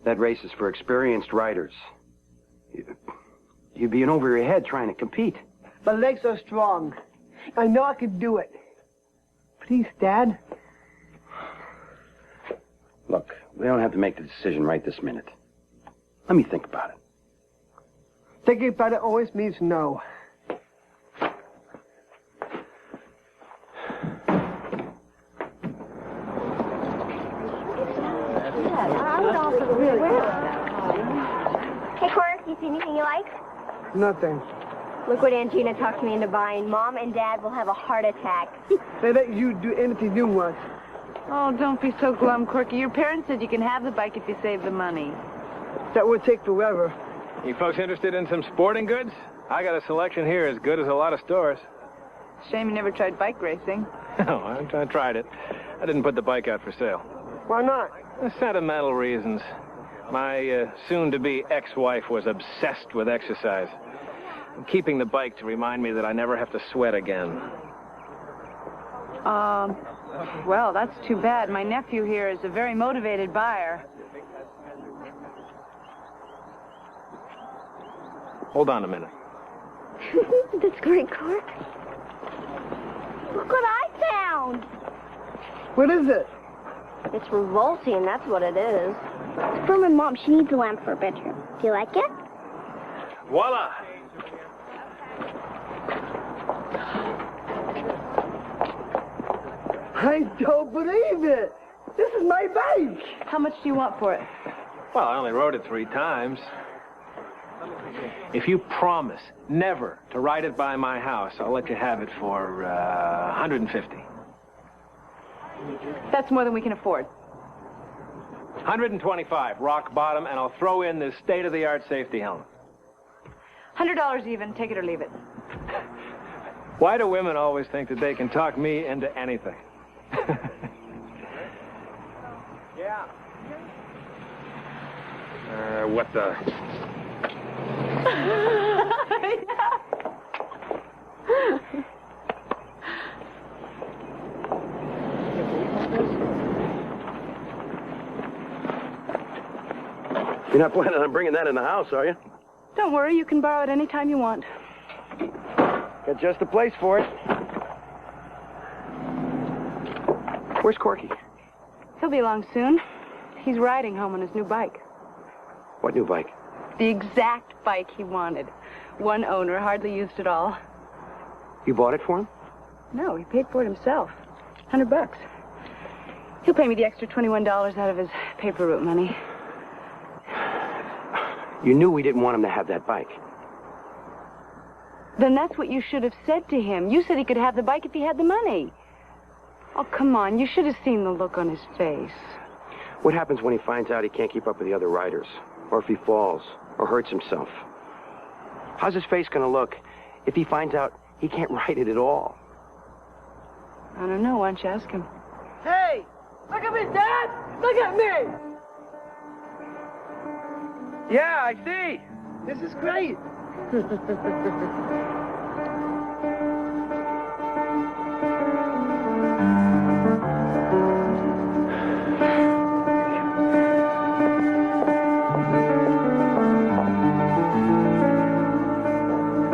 That race is for experienced riders. You'd be in over your head trying to compete. My legs are strong. I know I can do it. Please, Dad. Look, we don't have to make the decision right this minute. Let me think about it. Thinking about it always means no. Hey, Cork, you see anything you like? Nothing. Look what Aunt Gina talked me into buying. Mom and Dad will have a heart attack. They let you do anything you want. Oh, don't be so glum, Corky. Your parents said you can have the bike if you save the money. That would take forever. You folks interested in some sporting goods? I got a selection here as good as a lot of stores. Shame you never tried bike racing. No, I tried it. I didn't put the bike out for sale. Why not? Sentimental reasons. My soon-to-be ex-wife was obsessed with exercise. I'm keeping the bike to remind me that I never have to sweat again. Well, that's too bad. My nephew here is a very motivated buyer. Hold on a minute. That's great, Cork. Look what I found. What is it? It's revolting, that's what it is. It's for my mom. She needs a lamp for her bedroom. Do you like it? Voila! I don't believe it. This is my bike. How much do you want for it? Well, I only rode it 3 times. If you promise never to ride it by my house, I'll let you have it for $150. That's more than we can afford. $125, rock bottom, and I'll throw in this state-of-the-art safety helmet. $100 even. Take it or leave it. Why do women always think that they can talk me into anything? Yeah. What the... You're not planning on bringing that in the house, are you? Don't worry. You can borrow it any time you want. Got just the place for it. Where's Corky? He'll be along soon. He's riding home on his new bike. What new bike? The exact bike he wanted. One owner, hardly used at all. You bought it for him? No, he paid for it himself. $100. He'll pay me the extra $21 out of his paper route money. You knew we didn't want him to have that bike. Then that's what you should have said to him. You said he could have the bike if he had the money. Oh, come on. You should have seen the look on his face. What happens when he finds out he can't keep up with the other riders? Or if he falls or hurts himself? How's his face going to look if he finds out he can't ride it at all? I don't know. Why don't you ask him? Hey, look at me, Dad. Look at me. Yeah, I see. This is great.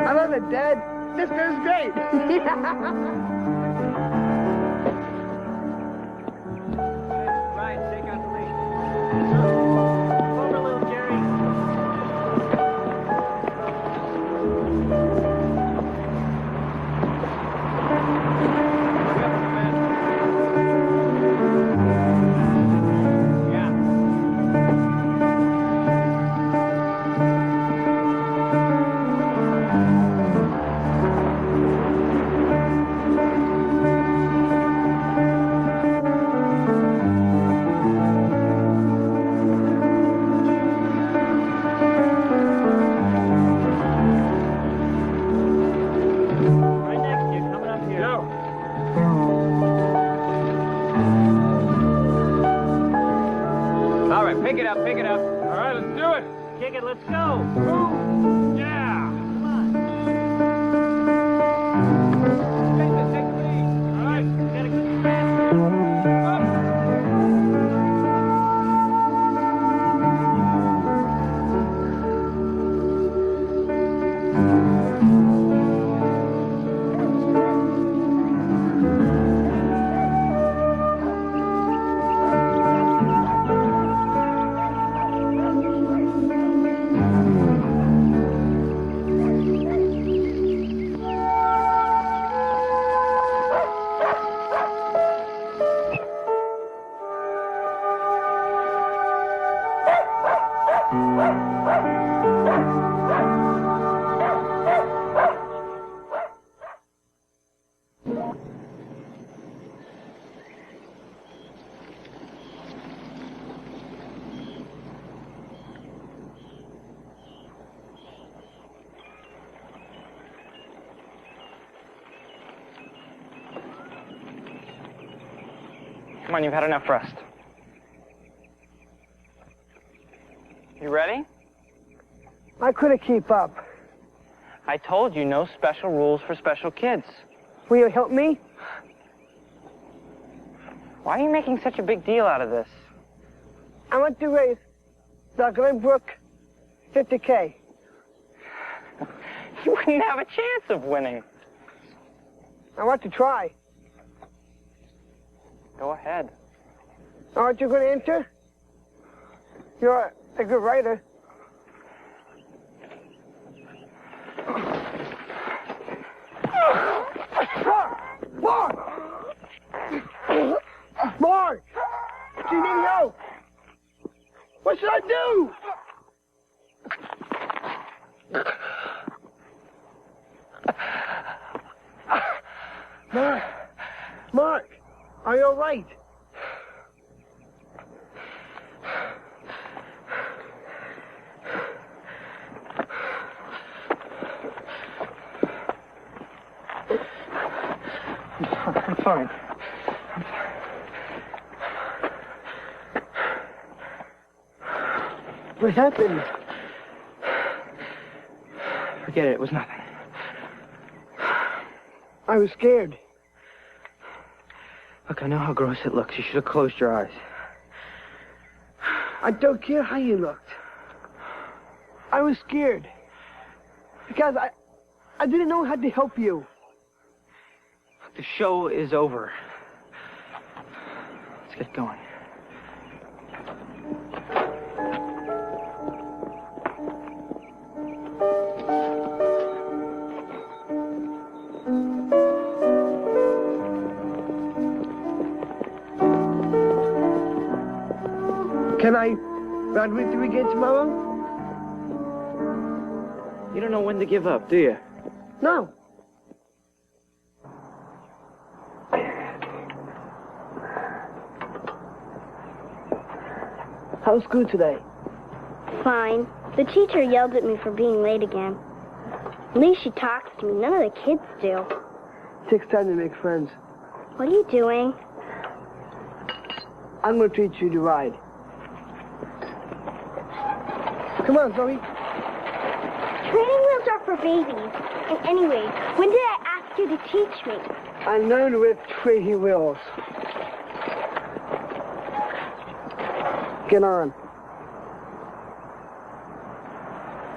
I love it, Dad. This feels great. Right, take out the leash. Over, little Jerry. right, let's go. Move. Yeah. Come on. Take the lead. All right, get a good stretch. Come on, you've had enough rest. You ready? I couldn't keep up. I told you no special rules for special kids. Will you help me? Why are you making such a big deal out of this? I want to race the Glenbrook 50K. You wouldn't have a chance of winning. I want to try. Go ahead. Aren't you going to enter? You're a good rider. Mark! Mark! You need help! What should I do? Mark, are you all right? I'm fine. What happened? Forget it. It was nothing. I was scared. Look, I know how gross it looks. You should have closed your eyes. I don't care how you looked. I was scared. Because I didn't know how to help you. The show is over. Let's get going. Can I ride with you again tomorrow? You don't know when to give up, do you? No. How's school today? Fine. The teacher yelled at me for being late again. At least she talks to me. None of the kids do. It takes time to make friends. What are you doing? I'm going to teach you to ride. Come on, Zoe. Training wheels are for babies. And anyway, when did I ask you to teach me? I learned with training wheels. Get on.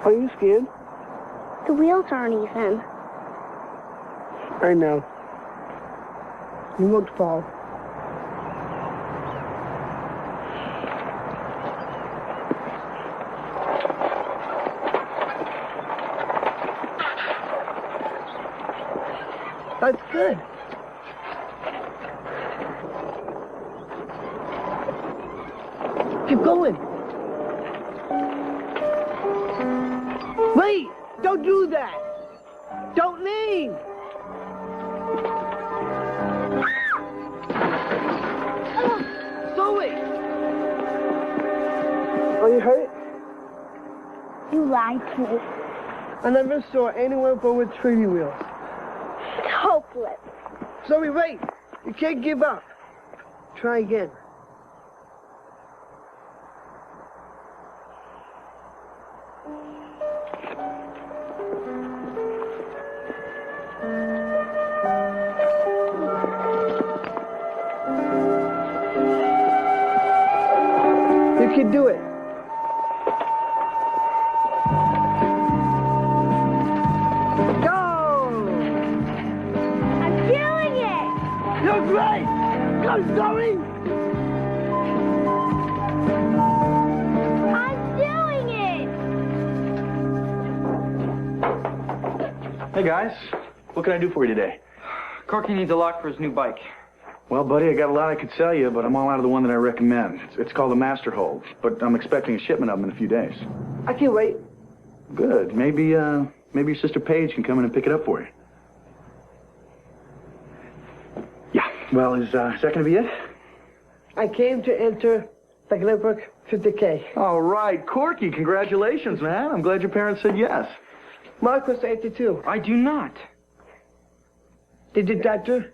Are you scared? The wheels aren't even. I know. You won't fall. That's good. Keep going. Wait! Don't do that! Don't lean! Zoe! Are you hurt? You lied to me. I never saw anyone go with training wheels. It's hopeless. Zoe, wait! You can't give up. Try again. can do it. Go! I'm doing it! You're great! Go, Zoe! I'm doing it! Hey, guys. What can I do for you today? Corky needs a lock for his new bike. Well, buddy, I got a lot I could sell you, but I'm all out of the one that I recommend. It's called the Master Hold, but I'm expecting a shipment of them in a few days. I can wait. Good. Maybe your sister Paige can come in and pick it up for you. Yeah. Well, is that going to be it? I came to enter the Glenbrook 50K. All right, Corky, congratulations, man. I'm glad your parents said yes. Mark was 82. I do not. Did the doctor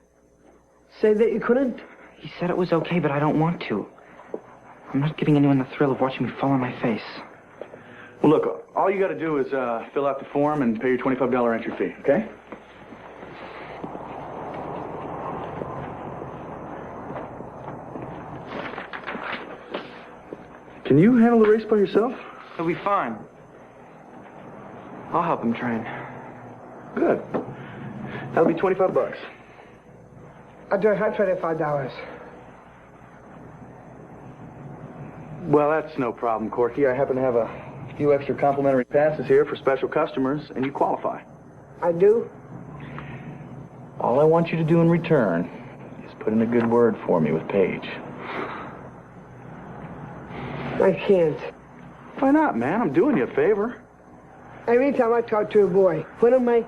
say that you couldn't? He said it was okay, but I don't want to. I'm not giving anyone the thrill of watching me fall on my face. Well, look, all you got to do is fill out the form and pay your $25 entry fee, okay? Can you handle the race by yourself? He'll be fine. I'll help him train. Good. That'll be $25. I do have $25. Well, that's no problem, Corky. I happen to have a few extra complimentary passes here for special customers, and you qualify. I do? All I want you to do in return is put in a good word for me with Paige. I can't. Why not, man? I'm doing you a favor. Every time I talk to a boy, one of my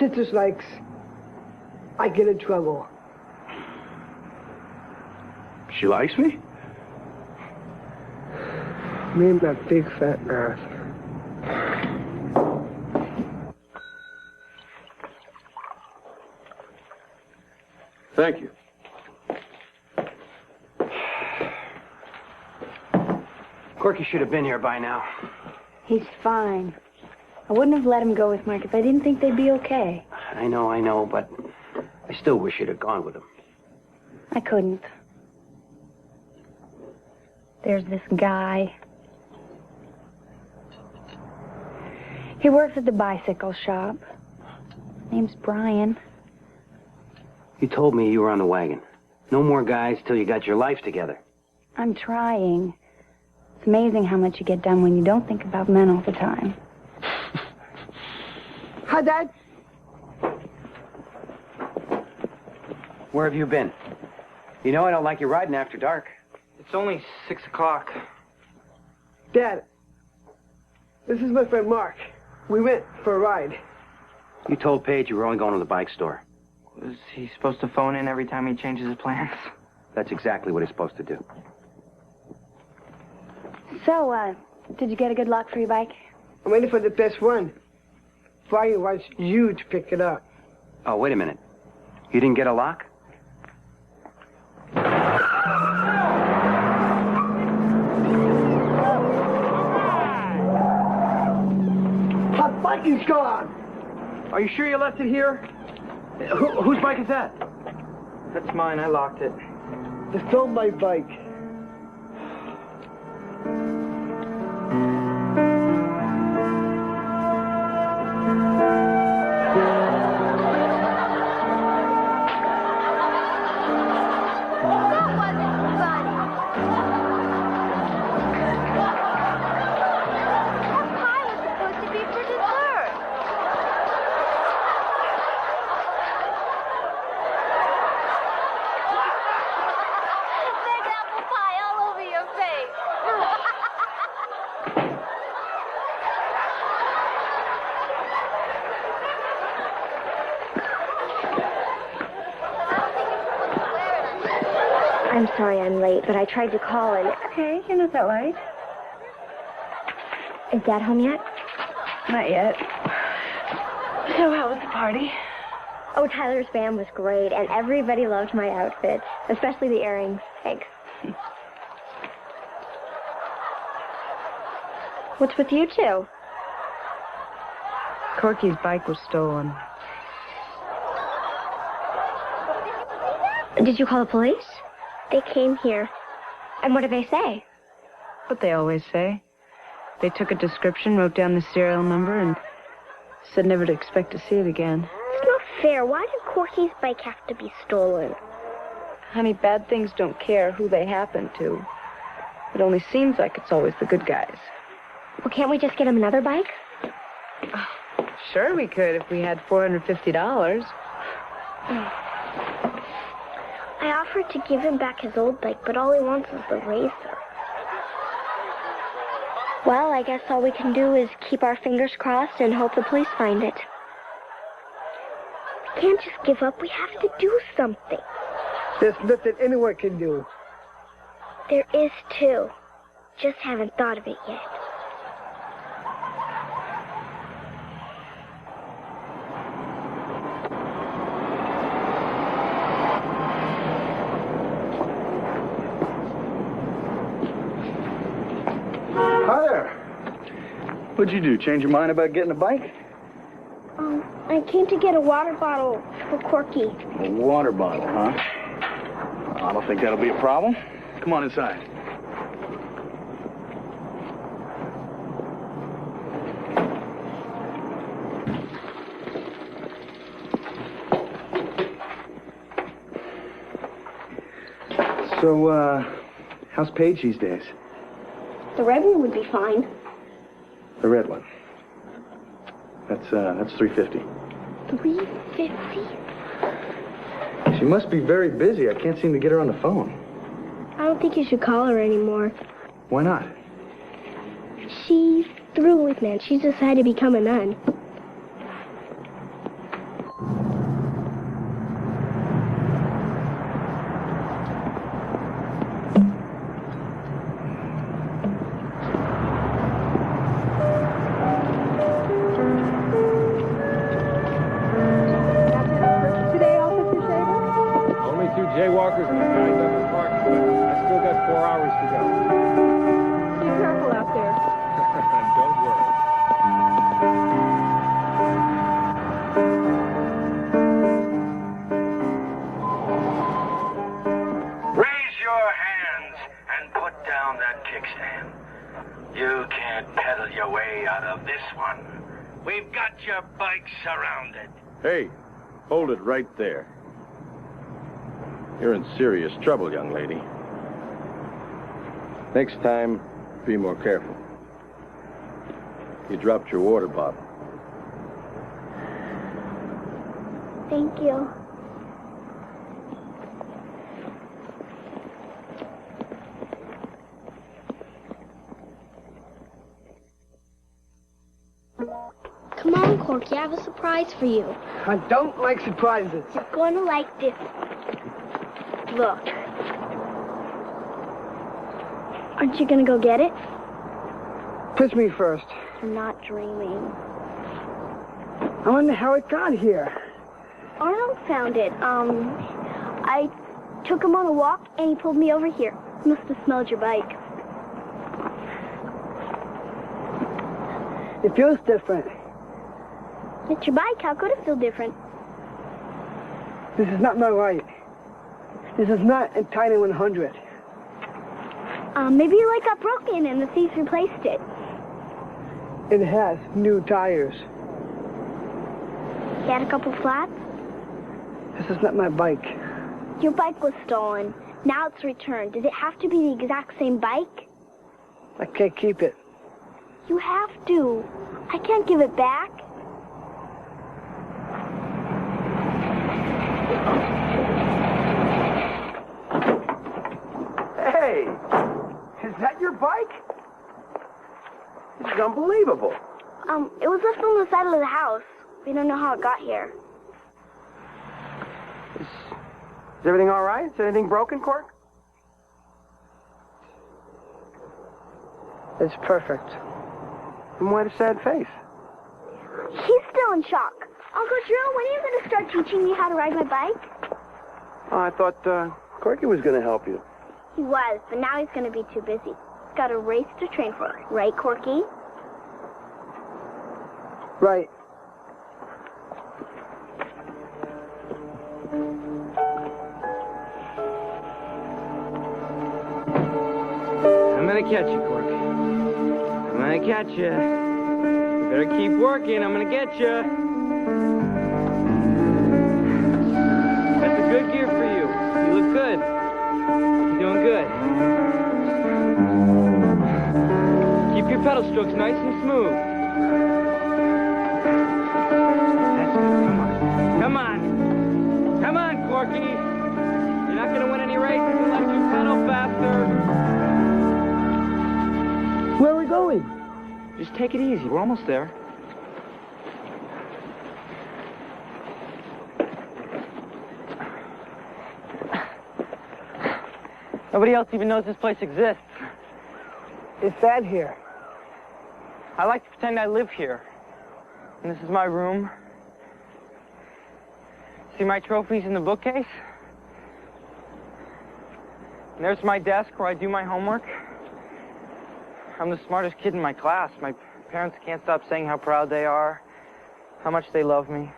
sisters likes, I get in trouble. She likes me? Me and my big fat mouth. Thank you. Corky should have been here by now. He's fine. I wouldn't have let him go with Mark if I didn't think they'd be okay. I know, but I still wish you'd have gone with him. I couldn't. There's this guy. He works at the bicycle shop. Name's Brian. You told me you were on the wagon. No more guys till you got your life together. I'm trying. It's amazing how much you get done when you don't think about men all the time. Hi, Dad. Where have you been? You know I don't like you riding after dark. It's only 6 o'clock. Dad, this is my friend Mark. We went for a ride. You told Paige you were only going to the bike store. Was he supposed to phone in every time he changes his plans? That's exactly what he's supposed to do. So, did you get a good lock for your bike? I'm waiting for the best one. Brian wants you to pick it up. Oh, wait a minute. You didn't get a lock? My bike is gone. Are you sure you left it here? Whose bike is that? That's mine. I locked it. They stole my bike. I'm sorry I'm late, but I tried to call and... Okay, you're not that late. Is Dad home yet? Not yet. So how was the party? Oh, Tyler's band was great, and everybody loved my outfit, especially the earrings. Thanks. What's with you two? Corky's bike was stolen. Did you call the police? They came here. And what did they say? what they always say. They took a description, wrote down the serial number, and said never to expect to see it again. It's not fair. Why did Corky's bike have to be stolen? Honey, bad things don't care who they happen to. It only seems like it's always the good guys. Well, can't we just get him another bike? Sure we could if we had $450. I offered to give him back his old bike, but all he wants is the racer. Well, I guess all we can do is keep our fingers crossed and hope the police find it. We can't just give up. We have to do something. There's nothing anyone can do. There is, too. Just haven't thought of it yet. Hi there. What'd you do? Change your mind about getting a bike? I came to get a water bottle for Corky. A water bottle, huh? I don't think that'll be a problem. Come on inside. So, how's Paige these days? The red one would be fine. The red one. That's $350. $350? She must be very busy. I can't seem to get her on the phone. I don't think you should call her anymore. Why not? She's through with men. She's decided to become a nun. Jaywalkers in the County Douglas Park. I still got 4 hours to go. Be careful out there. Don't worry. Raise your hands and put down that kickstand. You can't pedal your way out of this one. We've got your bike surrounded. Hey, hold it right there. You're in serious trouble, young lady. Next time, be more careful. You dropped your water bottle. Thank you. Come on, Corky, I have a surprise for you. I don't like surprises. You're going to like this. Look. Aren't you going to go get it? Push me first. I'm not dreaming. I wonder how it got here. Arnold found it. I took him on a walk, and he pulled me over here. He must have smelled your bike. It feels different. It's your bike. How could it feel different? This is not my right. This is not a Tiny 100. Maybe your light got broken and the thieves replaced it. It has new tires. You had a couple flats? This is not my bike. Your bike was stolen. Now it's returned. Does it have to be the exact same bike? I can't keep it. You have to. I can't give it back. Hey, is that your bike? This is unbelievable. It was left on the side of the house. We don't know how it got here. Is everything all right? Is anything broken, Cork? It's perfect. And why the sad face? He's still in shock. Uncle Drew, when are you going to start teaching me how to ride my bike? Oh, I thought Corky was going to help you. He was, but now he's going to be too busy. He's got a race to train for. Right, Corky? Right. How many gonna catch you, Cork. I'm gonna catch you. You better keep working. I'm gonna get you. That's a good gear for you. You look good. You're doing good. Keep your pedal strokes nice and smooth. That's good. Come on. Come on. Come on, Corky. You're not gonna win any races unless you pedal faster. Where are we going? Just take it easy. We're almost there. Nobody else even knows this place exists. It's sad here. I like to pretend I live here. And this is my room. See my trophies in the bookcase? And there's my desk where I do my homework. I'm the smartest kid in my class. My parents can't stop saying how proud they are, how much they love me.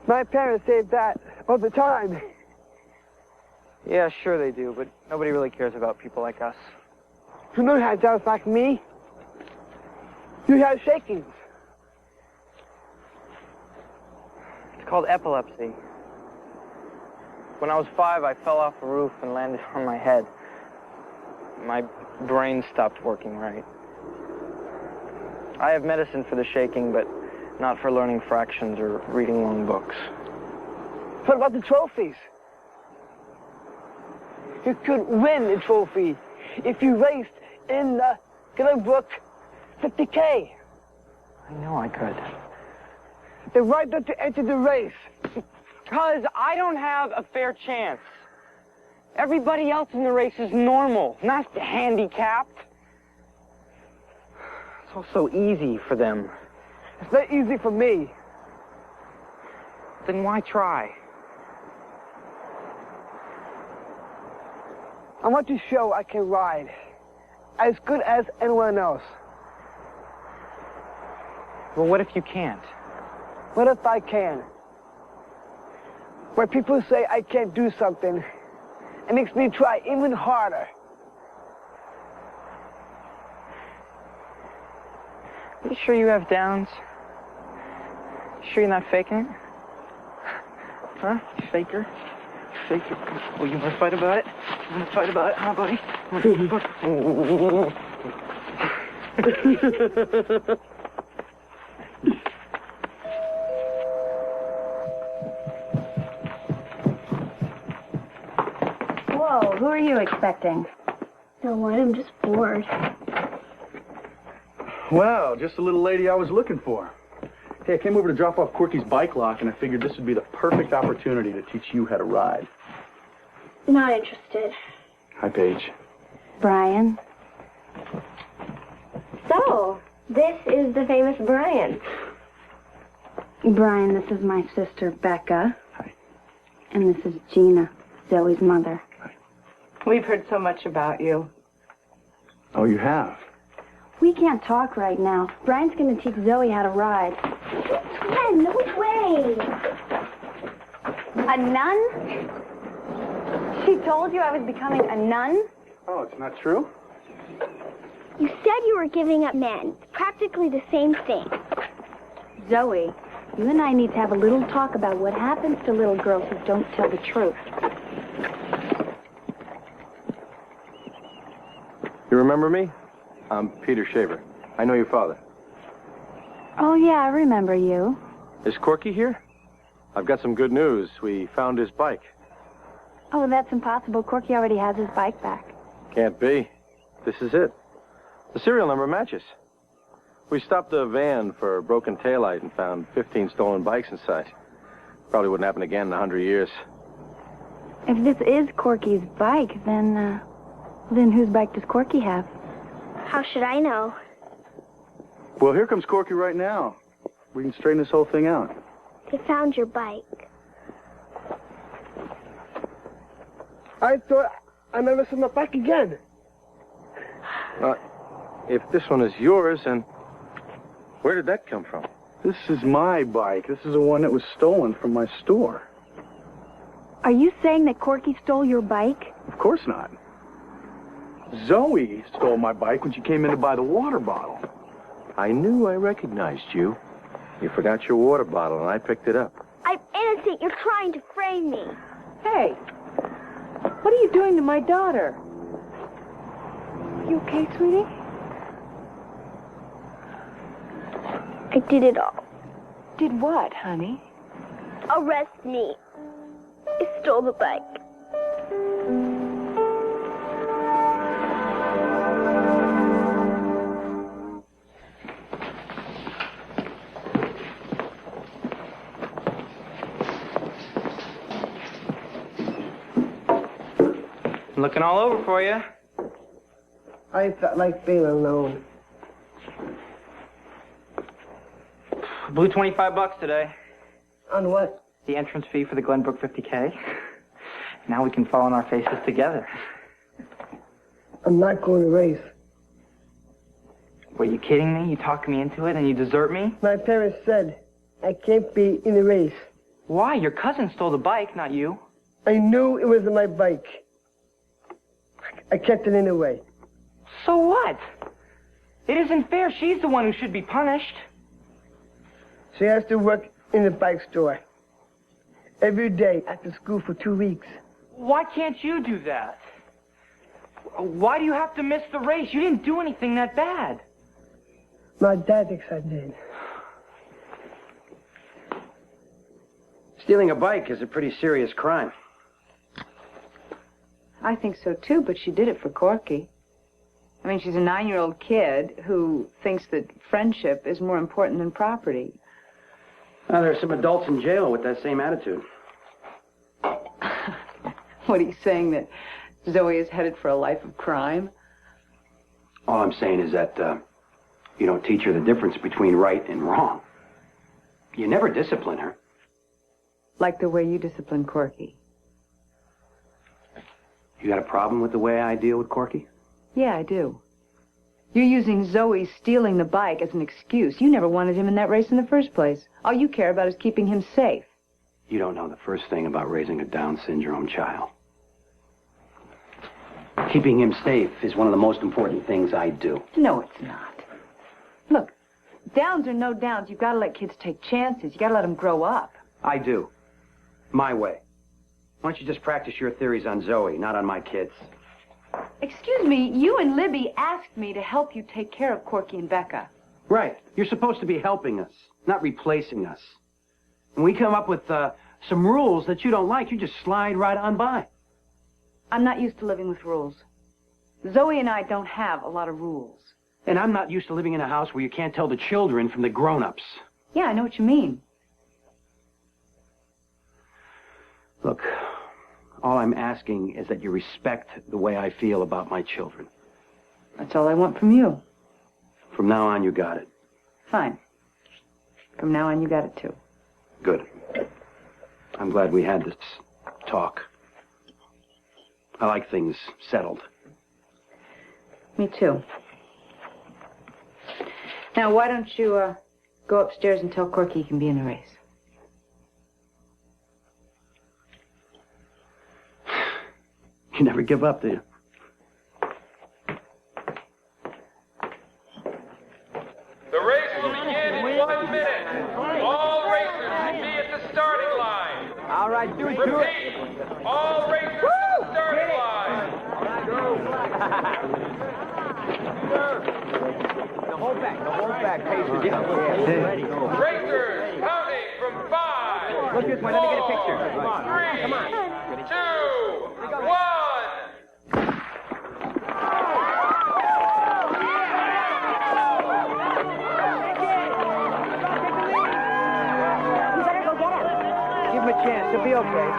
My parents say that all the time. Yeah, sure they do, but nobody really cares about people like us. You don't have doubts like me. You have shakings. It's called epilepsy. When I was 5, I fell off a roof and landed on my head. My brain stopped working right. I have medicine for the shaking, but not for learning fractions or reading long books. What about the trophies? You could win a trophy if you raced in the Glenbrook 50K. I know I could. Then why don't you enter the race? Because I don't have a fair chance. Everybody else in the race is normal, not handicapped. It's all so easy for them. It's not easy for me. Then why try? I want to show I can ride as good as anyone else. Well, what if you can't? What if I can? When people say I can't do something, it makes me try even harder. Are you sure you have downs? Sure you're not faking it? Huh? Faker? Faker? Oh, you want to fight about it? You want to fight about it, huh, buddy? Whoa, who are you expecting? No one, I'm just bored. Well, just the little lady I was looking for. Hey, I came over to drop off Corky's bike lock, and I figured this would be the perfect opportunity to teach you how to ride. Not interested. Hi, Paige. Brian. So, this is the famous Brian. Brian, this is my sister, Becca. Hi. And this is Gina, Zoe's mother. Hi. We've heard so much about you. Oh, you have? We can't talk right now. Brian's going to teach Zoe how to ride. Glenn, no way! A nun? She told you I was becoming a nun? Oh, it's not true? You said you were giving up men. Practically the same thing. Zoe, you and I need to have a little talk about what happens to little girls who don't tell the truth. You remember me? I'm Peter Shaver. I know your father. Oh, yeah, I remember you. Is Corky here? I've got some good news. We found his bike. Oh, that's impossible. Corky already has his bike back. Can't be. This is it. The serial number matches. We stopped a van for a broken taillight and found 15 stolen bikes inside. Probably wouldn't happen again in 100 years. If this is Corky's bike, then whose bike does Corky have? How should I know? Well, here comes Corky right now. We can straighten this whole thing out. They found your bike. I thought I never saw my bike again. If this one is yours, then where did that come from? This is my bike. This is the one that was stolen from my store. Are you saying that Corky stole your bike? Of course not. Zoe stole my bike when she came in to buy the water bottle. I knew I recognized you. You forgot your water bottle, and I picked it up. I'm innocent. You're trying to frame me. Hey, what are you doing to my daughter? You okay, sweetie? I did it all. Did what, honey? Arrest me. I stole the bike. I'm looking all over for you. I felt like being alone. Blew $25 today. On what? The entrance fee for the Glenbrook 50K. Now we can fall on our faces together. I'm not going to race. Were you kidding me? You talked me into it and you desert me? My parents said I can't be in the race. Why? Your cousin stole the bike, not you. I knew it was my bike. I kept it anyway. So what? It isn't fair. She's the one who should be punished. She has to work in the bike store. Every day after school for 2 weeks. Why can't you do that? Why do you have to miss the race? You didn't do anything that bad. My dad thinks I did. Stealing a bike is a pretty serious crime. I think so too, but she did it for Corky. I mean, she's a 9-year-old kid who thinks that friendship is more important than property. Well, there are some adults in jail with that same attitude. What are you saying, that Zoe is headed for a life of crime? All I'm saying is that you don't teach her the difference between right and wrong. You never discipline her. Like the way you discipline Corky. You got a problem with the way I deal with Corky? Yeah, I do. You're using Zoe stealing the bike as an excuse. You never wanted him in that race in the first place. All you care about is keeping him safe. You don't know the first thing about raising a Down syndrome child. Keeping him safe is one of the most important things I do. No, it's not. Look, downs or no downs, you've got to let kids take chances. You got to let them grow up. I do. My way. Why don't you just practice your theories on Zoe, not on my kids? Excuse me, you and Libby asked me to help you take care of Corky and Becca. Right. You're supposed to be helping us, not replacing us. When we come up with some rules that you don't like, you just slide right on by. I'm not used to living with rules. Zoe and I don't have a lot of rules. And I'm not used to living in a house where you can't tell the children from the grown-ups. Yeah, I know what you mean. Look, all I'm asking is that you respect the way I feel about my children. That's all I want from you. From now on, you got it. Fine. From now on, you got it too. Good. I'm glad we had this talk. I like things settled. Me too. Now, why don't you go upstairs and tell Corky he can be in the race? You never give up, do you? The race will begin in 1 minute. All racers will be at the starting line. All right, do it. Repeat. All racers at the starting line. The whole back. Paige, Racers counting from 5. Look this way, let me get a picture. 3, Come on. 2, 1. Give him a chance. He'll be okay.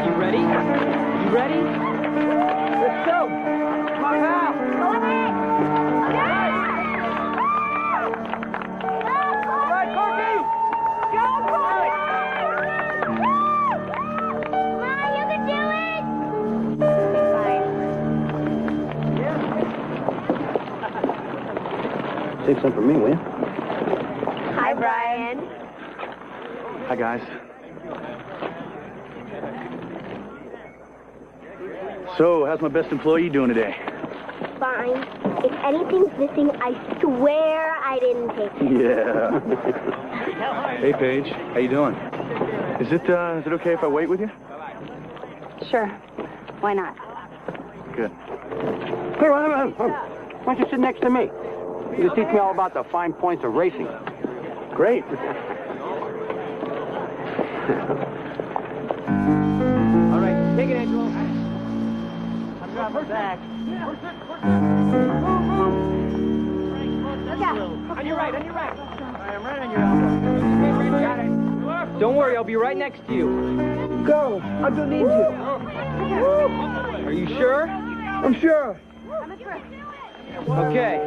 You ready? You ready? Let's go. Come on, pal. All right, Corky. Go, Corky! Mom, you can do it! Take some from me, will you? Hi, Brian. Hi, guys. So, how's my best employee doing today? Fine. If anything's missing, I swear I didn't take it. Yeah. Hey, Paige. How you doing? Is it okay if I wait with you? Sure. Why not? Good. Hey, why don't you sit next to me? You can teach me all about the fine points of racing. Great. All right, take it, Angelo. I'm dropping back. Look out. On your right. I am right on your elbow. Got it. Don't worry, I'll be right next to you. Go. I don't need you. Are you sure? I'm sure. Okay.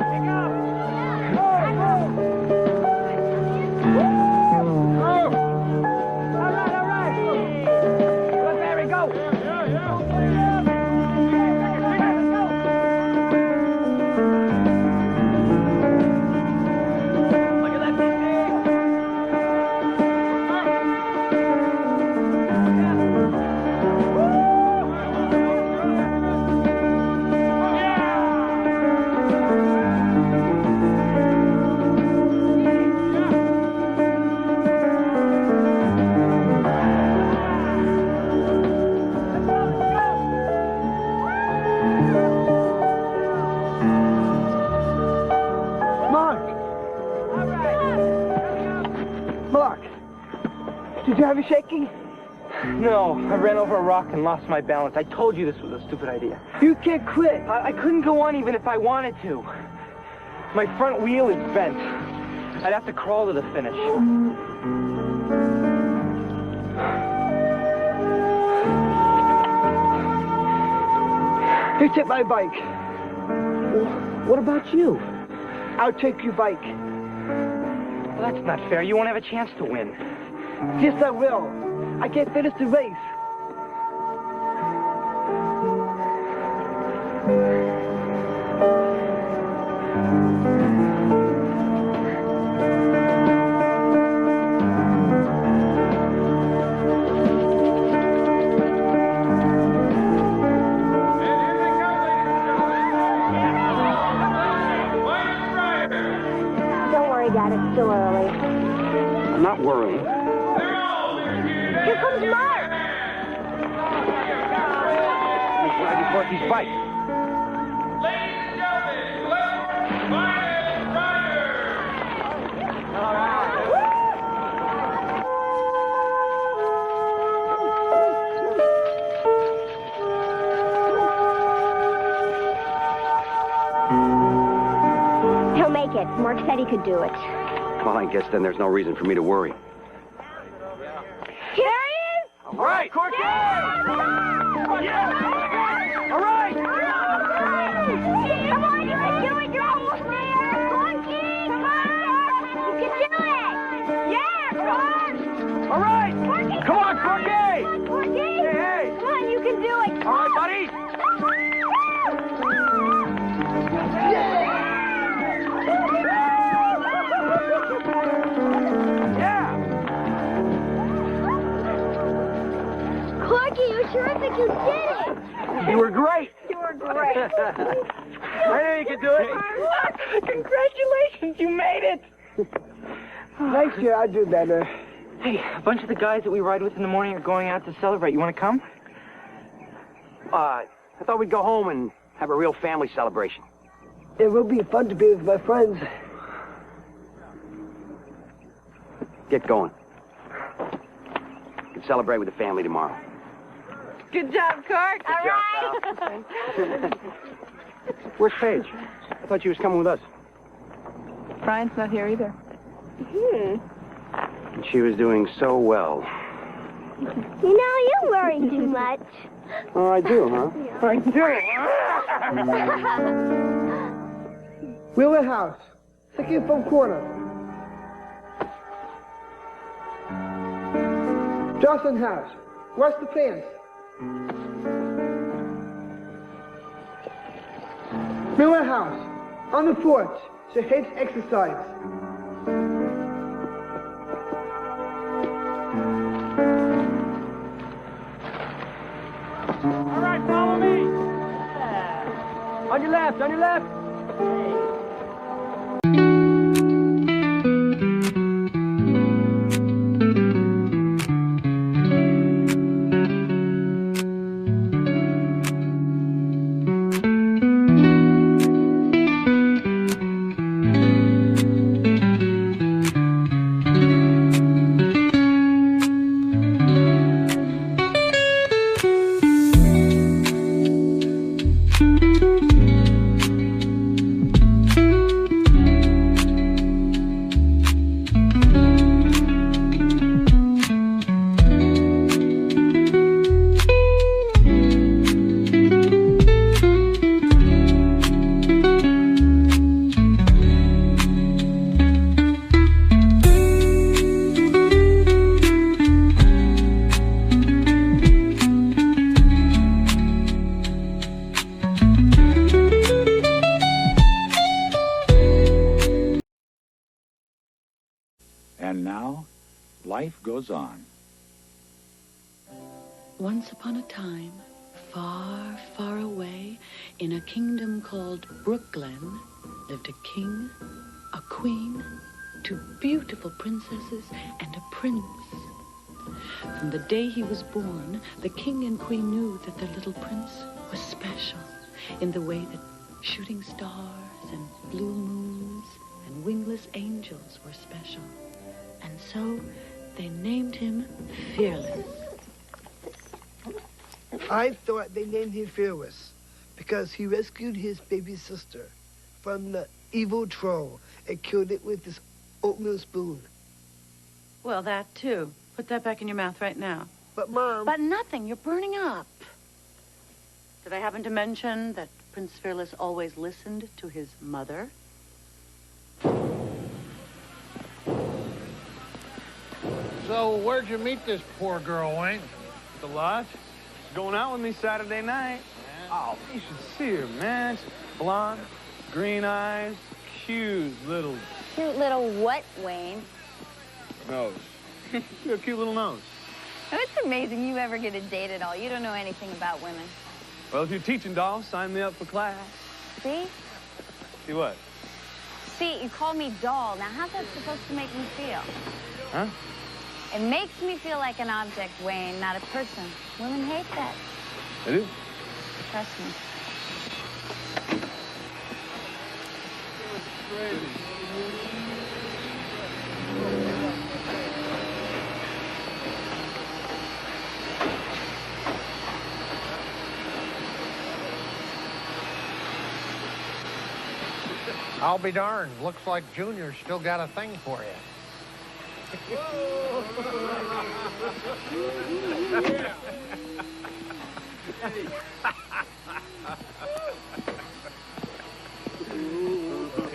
Did you have a shaking? No, I ran over a rock and lost my balance. I told you this was a stupid idea. You can't quit. I couldn't go on even if I wanted to. My front wheel is bent. I'd have to crawl to the finish. You take my bike. What about you? I'll take your bike. Well, that's not fair. You won't have a chance to win. Yes, I will. I can't finish the race. Don't worry, Dad. It's still early. I'm not worrying. Here comes Mark! He's riding Corky's bike. Ladies and gentlemen, let's finest rider! He'll make it. Mark said he could do it. Well, I guess then there's no reason for me to worry. Here he is! All right, Corky! Yeah! All right! Come on, you can do it! You're almost there! Corky! Come on! You can do it! Yeah, come on! All right! Corky! Come on, Corky! Come on, Corky! Hey! Come on, you can do it! All right, buddy! Corky, you're terrific! You did it! You were great! You were great! I knew you could do it! Congratulations, you made it! Next year, I'll do better. Hey, a bunch of the guys that we ride with in the morning are going out to celebrate. You want to come? I thought we'd go home and have a real family celebration. It will be fun to be with my friends. Get going. We can celebrate with the family tomorrow. Good job, Cork. All right. Where's Paige? I thought she was coming with us. Brian's not here either. And she was doing so well. You know, you worry too much. Oh, I do, huh? I do. Wheeler House, second from corner. Johnson House, wash the pants. Miller House, on the porch. She hates exercise. All right, follow me. On your left, on your left. And now, life goes on. Once upon a time, far, far away, in a kingdom called Brookglen, lived a king, a queen, 2 beautiful princesses, and a prince. From the day he was born, the king and queen knew that their little prince was special in the way that shooting stars and blue moons and wingless angels were special. And so they named him Fearless. I thought they named him Fearless because he rescued his baby sister from the evil troll and killed it with his oatmeal spoon. Well, that too. Put that back in your mouth right now. But, Mom... But nothing. You're burning up. Did I happen to mention that Prince Fearless always listened to his mother? So, where'd you meet this poor girl, Wayne? The lodge. She's going out with me Saturday night. Oh, you should see her, man. She's blonde, green eyes, cute little... Cute little what, Wayne? nose. You got a cute little nose. It's amazing you ever get a date at all. You don't know anything about women. Well, if you're teaching dolls, sign me up for class. See? See what? See, you call me doll. Now, how's that supposed to make me feel? Huh? It makes me feel like an object, Wayne, not a person. Women hate that. They do? Trust me. I'll be darned. Looks like Junior's still got a thing for you.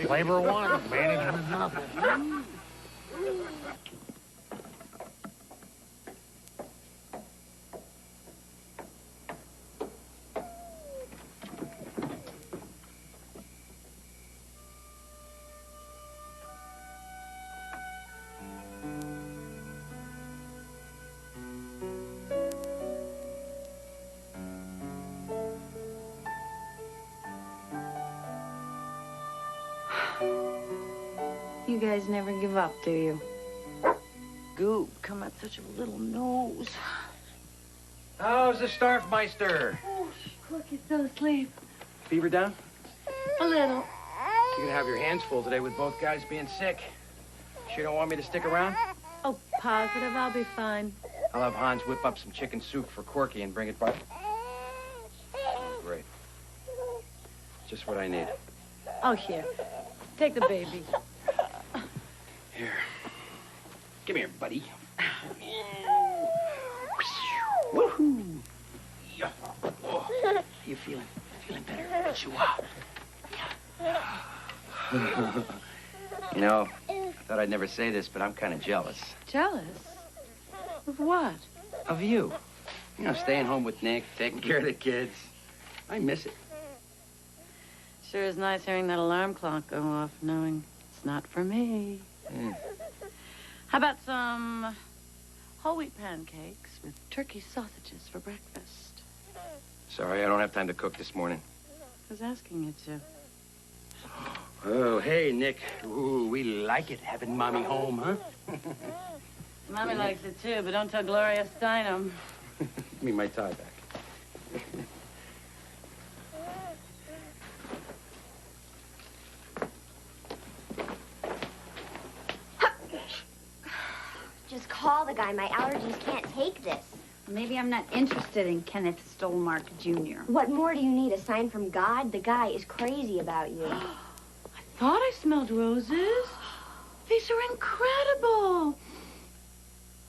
Labor one, management nothing. You guys never give up, do you? Goop, come at such a little nose. How's the Starfmeister? Oh, Corky's still asleep. Fever down? A little. You're gonna have your hands full today with both guys being sick. Sure don't want me to stick around? Oh, positive, I'll be fine. I'll have Hans whip up some chicken soup for Corky and bring it by. Great. Just what I need. Oh, here. Take the baby. Here. Come here, buddy. Woohoo! Yeah. Oh. How you feeling? Feeling better? You are. You know, I thought I'd never say this, but I'm kind of jealous. Jealous? Of what? Of you. You know, staying home with Nick, taking care of the kids. I miss it. Sure is nice hearing that alarm clock go off, knowing it's not for me. Mm. How about some whole wheat pancakes with turkey sausages for breakfast? Sorry, I don't have time to cook this morning. Who's asking you to? Oh, hey, Nick. Ooh, we like it having Mommy home, huh? Mommy likes it too, but don't tell Gloria Steinem. Give me my tie back. Just call the guy. My allergies can't take this. Maybe I'm not interested in Kenneth Stolmark Jr. What more do you need? A sign from God? The guy is crazy about you. Thought I smelled roses. These are incredible.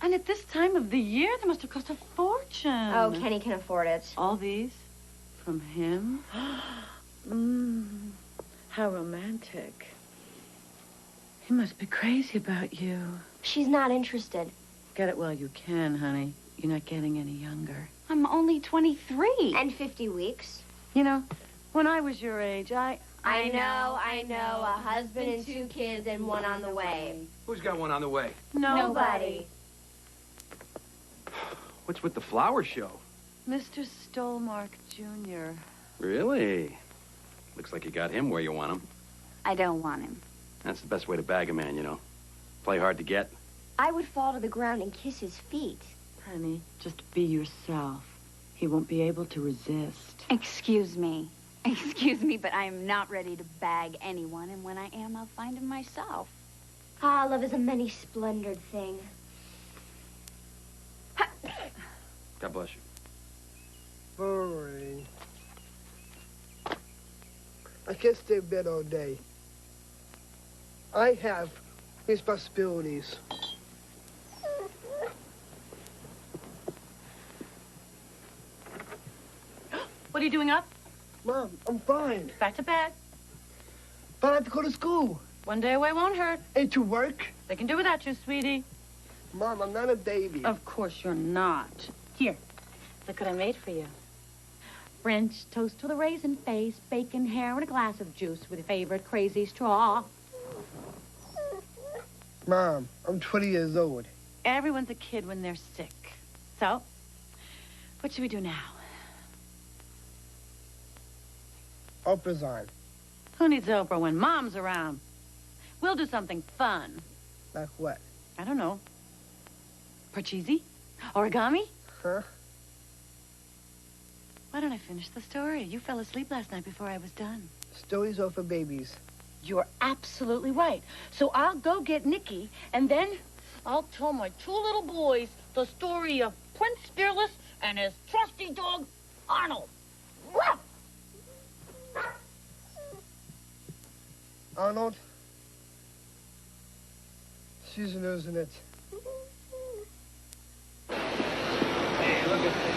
And at this time of the year, they must have cost a fortune. Oh, Kenny can afford it. All these from him? How romantic. He must be crazy about you. She's not interested. Get it while you can, honey. You're not getting any younger. I'm only 23. And 50 weeks. You know, when I was your age, I know. A husband and 2 kids and 1 on the way. Who's got one on the way? Nobody. What's with the flower show? Mr. Stolmark Jr. Really? Looks like you got him where you want him. I don't want him. That's the best way to bag a man, you know. Play hard to get. I would fall to the ground and kiss his feet. Honey, just be yourself. He won't be able to resist. Excuse me, but I am not ready to bag anyone, and when I am, I'll find him myself. Ah, love is a many-splendored thing. God bless you. Boring. I can't stay in bed all day. I have responsibilities. What are you doing up? Mom, I'm fine. Back to bed. But I have to go to school. One day away won't hurt. And to work. They can do without you, sweetie. Mom, I'm not a baby. Of course you're not. Here, look what I made for you. French toast with a raisin face, bacon hair, and a glass of juice with your favorite crazy straw. Mom, I'm 20 years old. Everyone's a kid when they're sick. So, what should we do now? Oprah's on. Who needs Oprah when Mom's around? We'll do something fun. Like what? I don't know. Parcheesi? Origami? Huh? Why don't I finish the story? You fell asleep last night before I was done. Stories are for babies. You're absolutely right. So I'll go get Nicky, and then I'll tell my 2 little boys the story of Prince Fearless and his trusty dog, Arnold. Ruff! Arnold? She's losing it. Hey, look at this.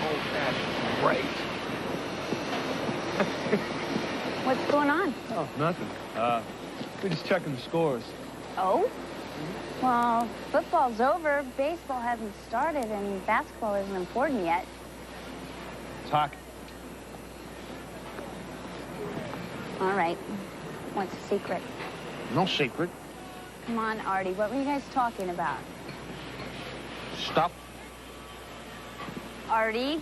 Oh, that's great. What's going on? Oh, nothing. We're just checking the scores. Oh? Well, football's over, baseball hasn't started, and basketball isn't important yet. It's hockey. All right. What's the secret? No secret. Come on, Artie. What were you guys talking about? Stuff. Artie,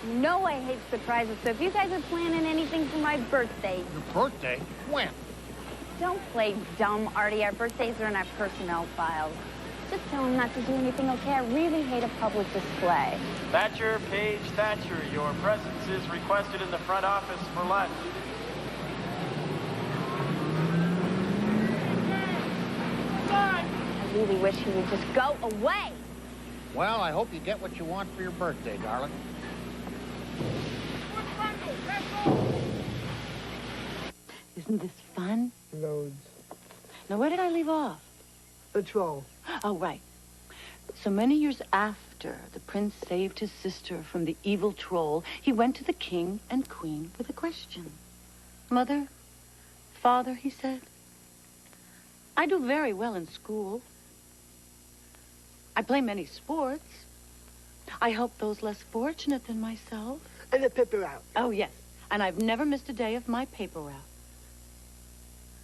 you know I hate surprises, so if you guys are planning anything for my birthday... Your birthday? When? Don't play dumb, Artie. Our birthdays are in our personnel files. Just tell them not to do anything, okay? I really hate a public display. Thatcher, Paige, Thatcher, your presence is requested in the front office for lunch. I really wish he would just go away. Well, I hope you get what you want for your birthday, darling. Isn't this fun? Loads. Now, where did I leave off? The troll. Oh, right. So many years after the prince saved his sister from the evil troll, he went to the king and queen with a question. Mother, father, he said, I do very well in school. I play many sports. I help those less fortunate than myself. And the paper route. Oh, yes. And I've never missed a day of my paper route.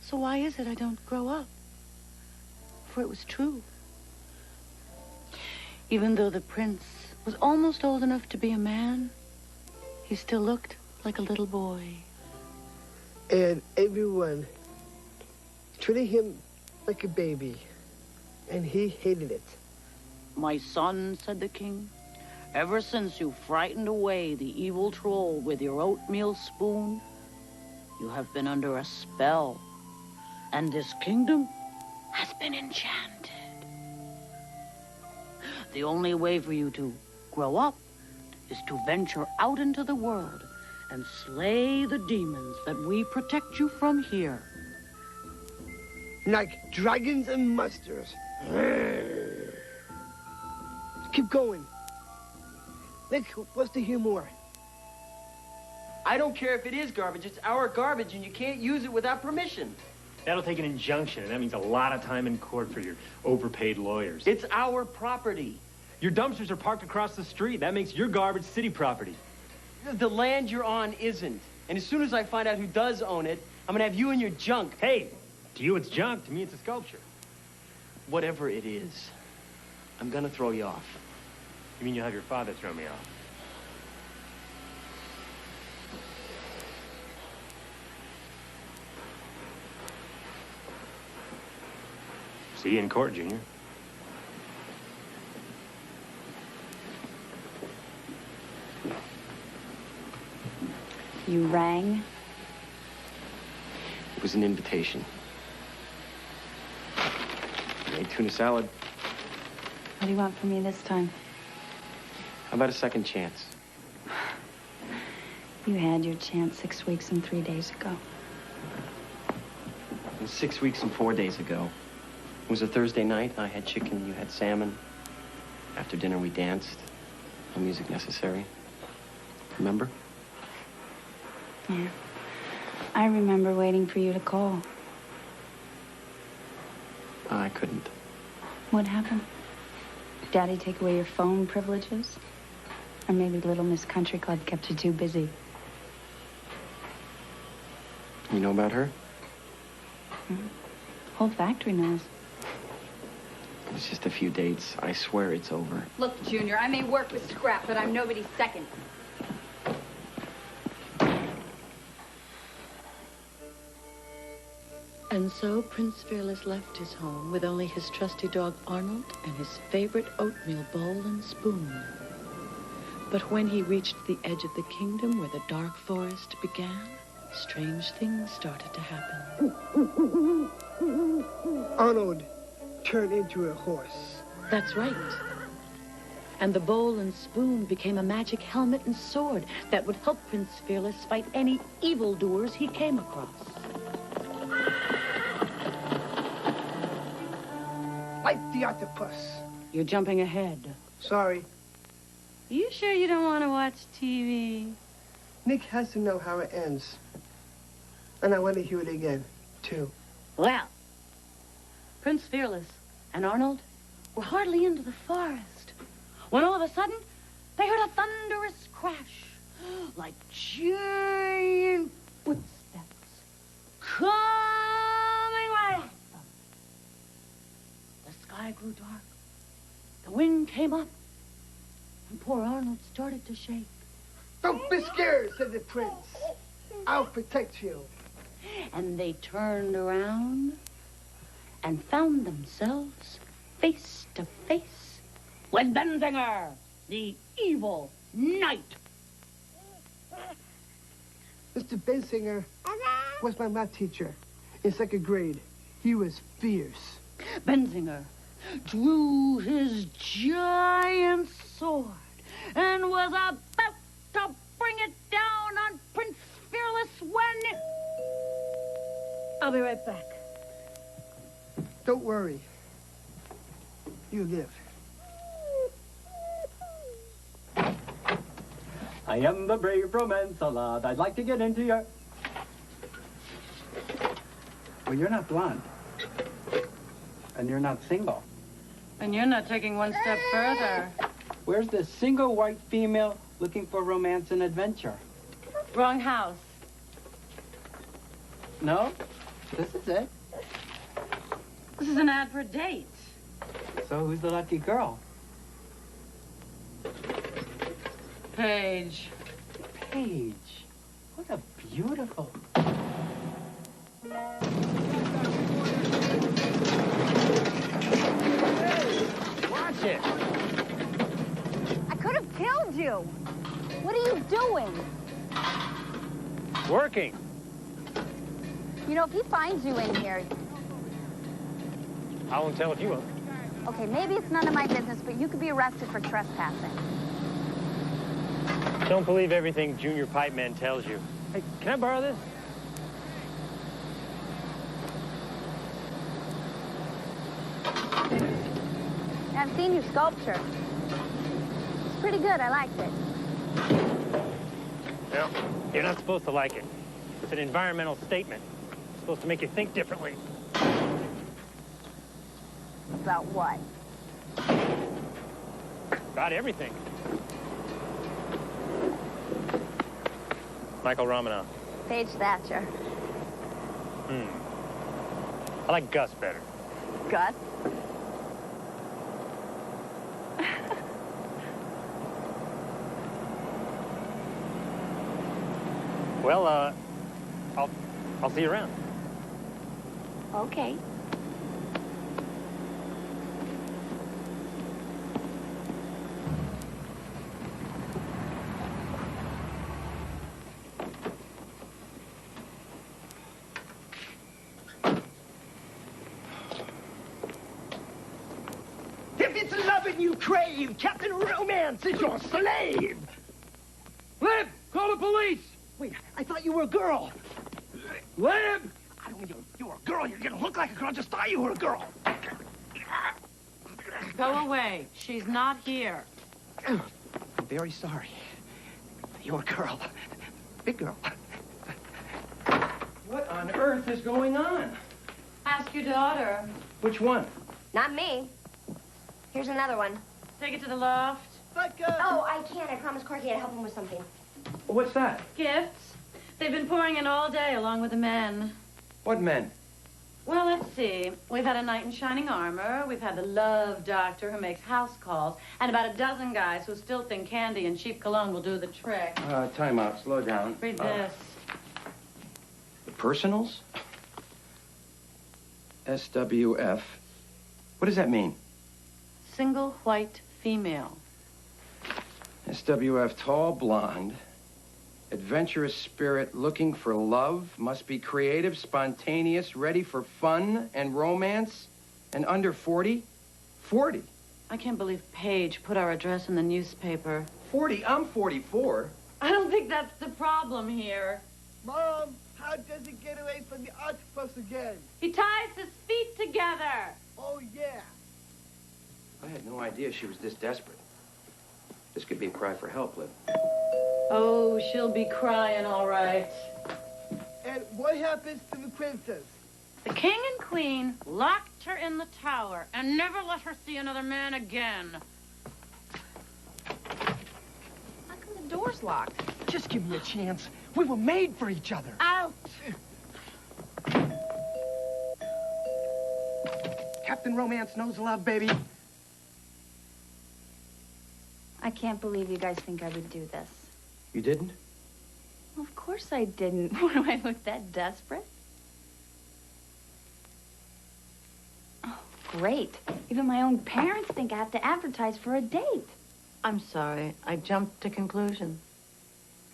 So why is it I don't grow up? For it was true. Even though the prince was almost old enough to be a man, he still looked like a little boy. And everyone treated him like a baby, and he hated it. My son, said the king, ever since you frightened away the evil troll with your oatmeal spoon, you have been under a spell, and this kingdom has been enchanted. The only way for you to grow up is to venture out into the world and slay the demons that we protect you from here. Like dragons and monsters. Keep going. Nick wants to hear more. I don't care if it is garbage. It's our garbage, and you can't use it without permission. That'll take an injunction, and that means a lot of time in court for your overpaid lawyers. It's our property. Your dumpsters are parked across the street. That makes your garbage city property. The land you're on isn't. And as soon as I find out who does own it, I'm gonna have you and your junk. Hey, to you it's junk. To me it's a sculpture. Whatever it is, I'm gonna throw you off. You mean you'll have your father throw me off? See you in court, Junior. You rang? It was an invitation. I made tuna salad. What do you want from me this time? How about a second chance? You had your chance 6 weeks and 3 days ago. It was 6 weeks and 4 days ago. It was a Thursday night. I had chicken, you had salmon. After dinner, we danced. No music necessary. Remember? Yeah. I remember waiting for you to call. I couldn't. What happened? Daddy take away your phone privileges? Or maybe Little Miss Country Club kept you too busy? You know about her? Whole factory knows. It's just a few dates. I swear it's over. Look, Junior, I may work with scrap, but I'm nobody's second. And so Prince Fearless left his home with only his trusty dog Arnold and his favorite oatmeal bowl and spoon. But when he reached the edge of the kingdom where the dark forest began, strange things started to happen. Arnold turned into a horse. That's right. And the bowl and spoon became a magic helmet and sword that would help Prince Fearless fight any evildoers he came across. Like the octopus. You're jumping ahead. Sorry. You sure you don't want to watch TV? Nick has to know how it ends. And I want to hear it again, too. Well, Prince Fearless and Arnold were hardly into the forest when all of a sudden they heard a thunderous crash, like giant footsteps coming right at them. The sky grew dark, the wind came up, and poor Arnold started to shake. Don't be scared, said the prince. I'll protect you. And they turned around and found themselves face to face with Benzinger, the evil knight. Mr. Benzinger was my math teacher in 2nd grade. He was fierce. Benzinger drew his giant sword and was about to bring it down on Prince Fearless when... I'll be right back. Don't worry. You live. I am the brave romance lad. I'd like to get into your... Well, you're not blonde. And you're not single. And you're not taking one step further. Where's the single white female looking for romance and adventure? Wrong house. No? This is it. This is an ad for a date. So who's the lucky girl? Paige. Paige, what a beautiful... Watch it. I could have killed you. What are you doing? Working. You know, if he finds you in here, I won't tell if you won't. okay, maybe it's none of my business, but you could be arrested for trespassing. Don't believe everything Junior Pipe Man tells you. Hey, can I borrow this? I've seen your sculpture. It's pretty good. I liked it. No, you're not supposed to like it. It's an environmental statement. It's supposed to make you think differently. About what? About everything. Michael Romanoff. Paige Thatcher. I like Gus better. Gus? Well, I'll see you around. Okay. If it's loving you crave, Captain Romance is your slave. Lib, call the police. Wait, I thought you were a girl. Lib! I don't mean you're a girl. You're gonna look like a girl. Just thought you were a girl. Go away. She's not here. I'm very sorry. You're a girl. Big girl. What on earth is going on? Ask your daughter. Which one? Not me. Here's another one. Take it to the loft. Oh, I can't. I promised Corky I'd help him with something. What's that? Gifts. They've been pouring in all day along with the men. What men? Well, let's see. We've had a knight in shining armor. We've had the love doctor who makes house calls. And about a dozen guys who still think candy and cheap cologne will do the trick. Time out. Slow down. Read this. The personals? SWF. What does that mean? Single white female. SWF, tall, blonde, adventurous spirit, looking for love, must be creative, spontaneous, ready for fun and romance, and under 40? 40? I can't believe Paige put our address in the newspaper. 40? I'm 44. I don't think that's the problem here. Mom, how does he get away from the octopus again? He ties his feet together. Oh, yeah. I had no idea she was this desperate. This could be a cry for help, Liv. Oh, she'll be crying, all right. And what happens to the princess? The king and queen locked her in the tower and never let her see another man again. How come the door's locked? Just give me a chance. We were made for each other. Out! Captain Romance knows love, baby. I can't believe you guys think I would do this. You didn't? Well, of course I didn't. What, do I look that desperate? Oh, great. Even my own parents think I have to advertise for a date. I'm sorry. I jumped to conclusions.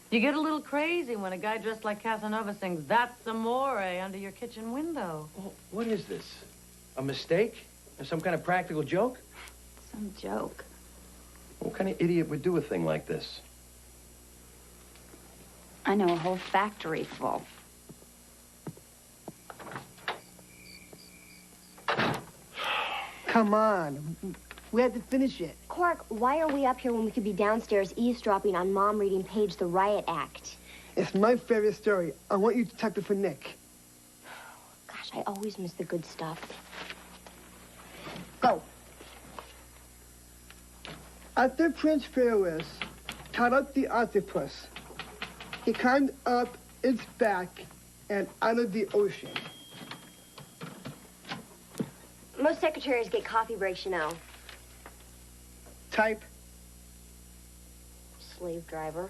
You get a little crazy when a guy dressed like Casanova sings That's Amore under your kitchen window. Well, what is this? A mistake? Or some kind of practical joke? Some joke. What kind of idiot would do a thing like this? I know a whole factory full. Come on. We had to finish it. Quark, why are we up here when we could be downstairs eavesdropping on Mom reading Paige the Riot Act? It's my favorite story. I want you to type it for Nick. Gosh, I always miss the good stuff. Go. After Prince Fairless caught up the octopus, he climbed up its back and out of the ocean. Most secretaries get coffee breaks, you know. Type. slave driver.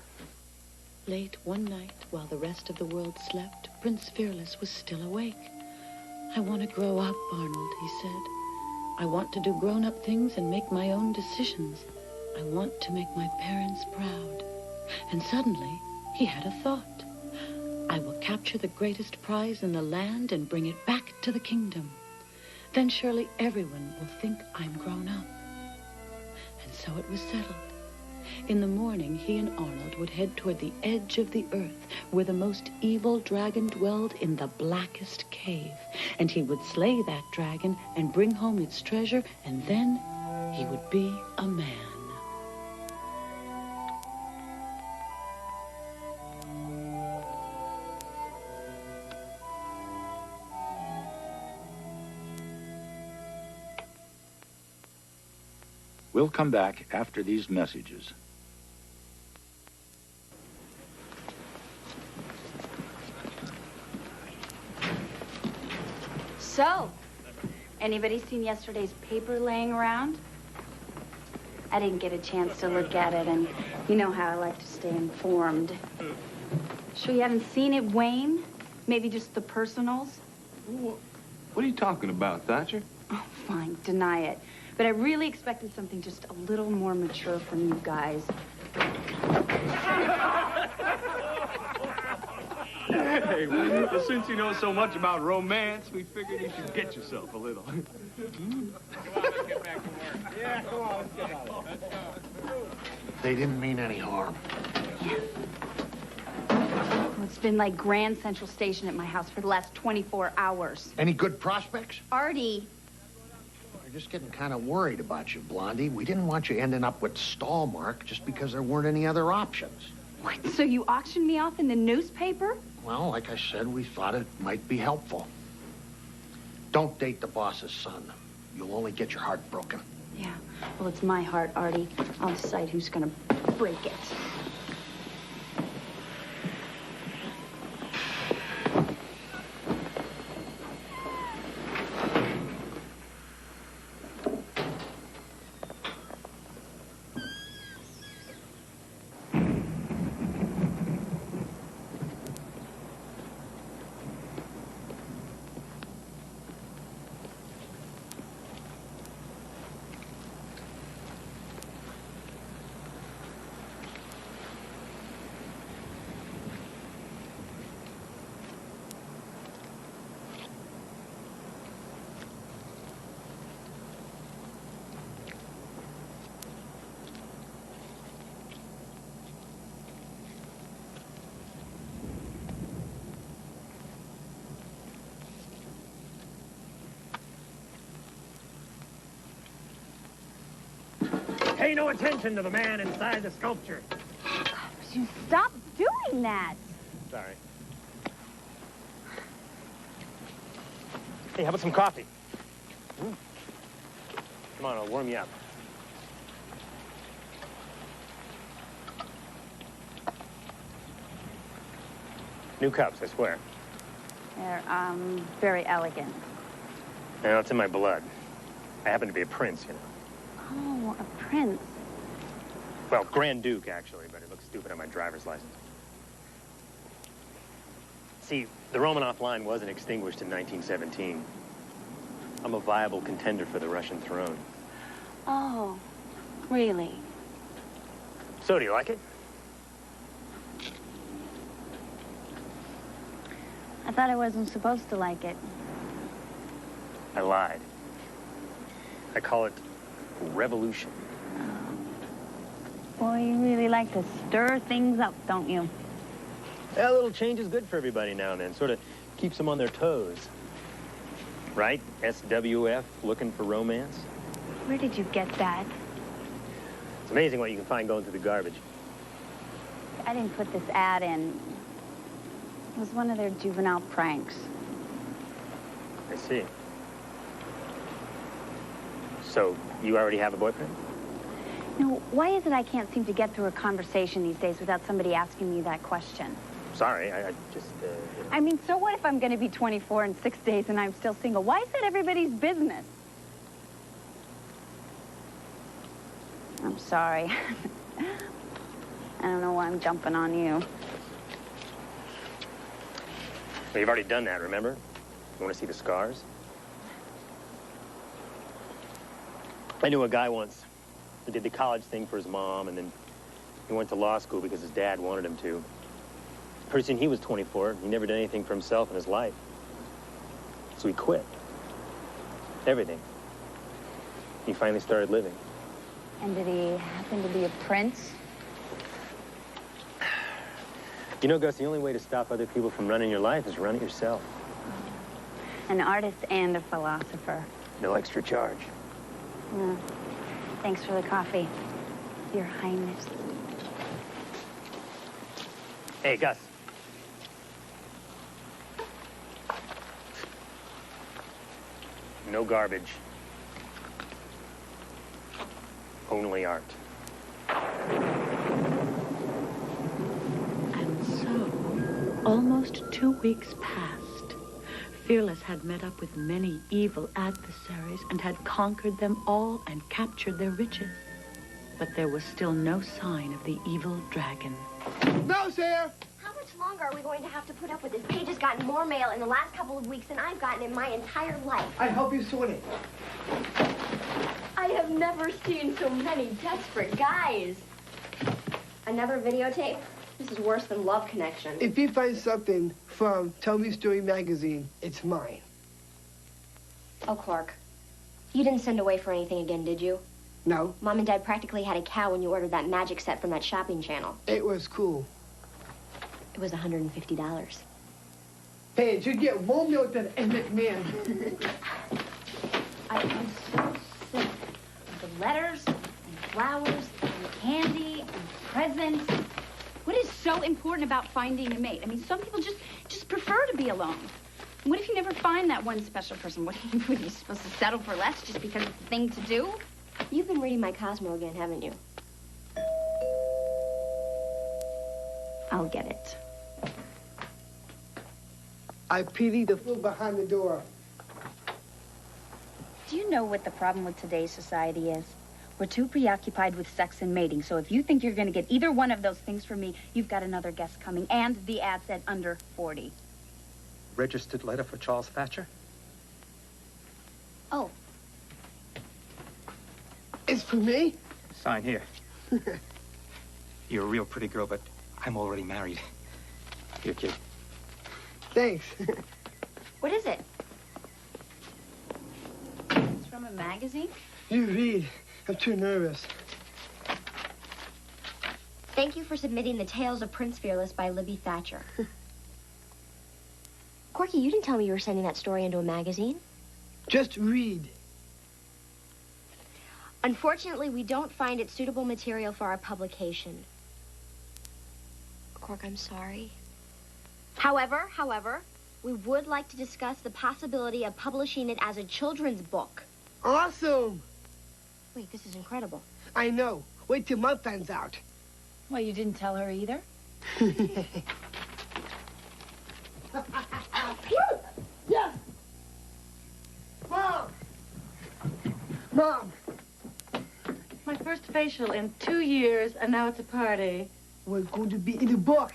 Late one night, while the rest of the world slept, Prince Fearless was still awake. I want to grow up, Arnold, he said. I want to do grown-up things and make my own decisions. I want to make my parents proud. And suddenly, he had a thought. I will capture the greatest prize in the land and bring it back to the kingdom. Then surely everyone will think I'm grown up. And so it was settled. In the morning, he and Arnold would head toward the edge of the earth, where the most evil dragon dwelled in the blackest cave. And he would slay that dragon and bring home its treasure, and then he would be a man. We'll come back after these messages. So, anybody seen yesterday's paper laying around? I didn't get a chance to look at it, and you know how I like to stay informed. Sure you haven't seen it, Wayne? Maybe just the personals? What are you talking about, Thatcher? Oh, fine, deny it. But I really expected something just a little more mature from you guys. Hey, well, since you know so much about romance, we figured you should get yourself a little. Come on, let's get back to work. Yeah, come on, let's get out of here. Let's go. They didn't mean any harm. Well, it's been like Grand Central Station at my house for the last 24 hours. Any good prospects? Artie. We're just getting kind of worried about you, Blondie. We didn't want you ending up with Stallmark just because there weren't any other options. What, so you auctioned me off in the newspaper? Well, like I said, we thought it might be helpful. Don't date the boss's son. You'll only get your heart broken. Yeah, well, it's my heart, Artie. I'll decide who's gonna break it. Pay no attention to the man inside the sculpture. Would you stop doing that? Sorry. Hey, how about some coffee? Come on, I'll warm you up. New cups, I swear. They're, very elegant. You know, it's in my blood. I happen to be a prince, you know. Oh, a prince. Well, Grand Duke, actually, but it looks stupid on my driver's license. See, the Romanov line wasn't extinguished in 1917. I'm a viable contender for the Russian throne. Oh, really? So, do you like it? I thought I wasn't supposed to like it. I lied. I call it revolution. Boy, you really like to stir things up, don't you? Yeah, a little change is good for everybody now and then. Sort of keeps them on their toes. Right? SWF, looking for romance. Where did you get that? It's amazing what you can find going through the garbage. I didn't put this ad in. It was one of their juvenile pranks. I see. So, you already have a boyfriend? No, why is it I can't seem to get through a conversation these days without somebody asking me that question? Sorry, I just, I mean, so what if I'm going to be 24 in 6 days and I'm still single? Why is that everybody's business? I'm sorry. I don't know why I'm jumping on you. Well, you've already done that, remember? You want to see the scars? I knew a guy once who did the college thing for his mom, and then he went to law school because his dad wanted him to. Pretty soon he was 24. He never did anything for himself in his life. So he quit. Everything. He finally started living. And did he happen to be a prince? You know, Gus, the only way to stop other people from running your life is run it yourself. An artist and a philosopher. No extra charge. No. Thanks for the coffee, Your Highness. Hey, Gus. No garbage. Only art. And so, almost 2 weeks passed. Fearless had met up with many evil adversaries and had conquered them all and captured their riches. But there was still no sign of the evil dragon. No, sir! How much longer are we going to have to put up with this? Paige has gotten more mail in the last couple of weeks than I've gotten in my entire life. I help you sort it. I have never seen so many desperate guys. Another videotape? This is worse than Love Connection. If you find something from Tell Me Story magazine, it's mine. Oh, Clark. You didn't send away for anything again, did you? No. Mom and Dad practically had a cow when you ordered that magic set from that shopping channel. It was cool. It was $150. Paige, you get more milk than Emmett Man. I am so sick of the letters and flowers and candy and presents. What is so important about finding a mate? I mean, some people just prefer to be alone. And what if you never find that one special person? What are you supposed to settle for less just because it's the thing to do? You've been reading my Cosmo again, haven't you? I'll get it. I pity the fool behind the door. Do you know what the problem with today's society is? We're too preoccupied with sex and mating, so if you think you're going to get either one of those things from me, you've got another guest coming, and the ad said under 40. Registered letter for Charles Thatcher? Oh. It's for me? Sign here. You're a real pretty girl, but I'm already married. Here, kid. Thanks. What is it? It's from a magazine? You read. I'm too nervous. Thank you for submitting the Tales of Prince Fearless by Libby Thatcher. Corky, you didn't tell me you were sending that story into a magazine. Just read. Unfortunately, we don't find it suitable material for our publication. Cork, I'm sorry. However, we would like to discuss the possibility of publishing it as a children's book. Awesome! Wait, this is incredible. I know. Wait till Mom finds out. Well, you didn't tell her either? Yeah! Mom! Mom! My first facial in 2 years, and now it's a party. We're going to be in the book.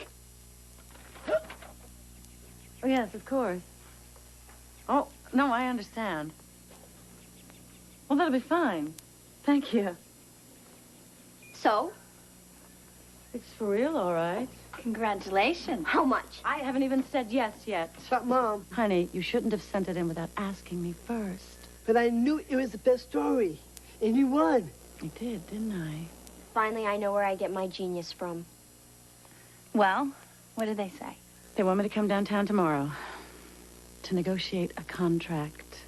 Oh, yes, of course. Oh, no, I understand. Well, that'll be fine. Thank you. So? It's for real, all right. Congratulations. How much? I haven't even said yes yet. But, Mom... Honey, you shouldn't have sent it in without asking me first. But I knew it was the best story. And you won. You did, didn't I? Finally, I know where I get my genius from. Well, what did they say? They want me to come downtown tomorrow to negotiate a contract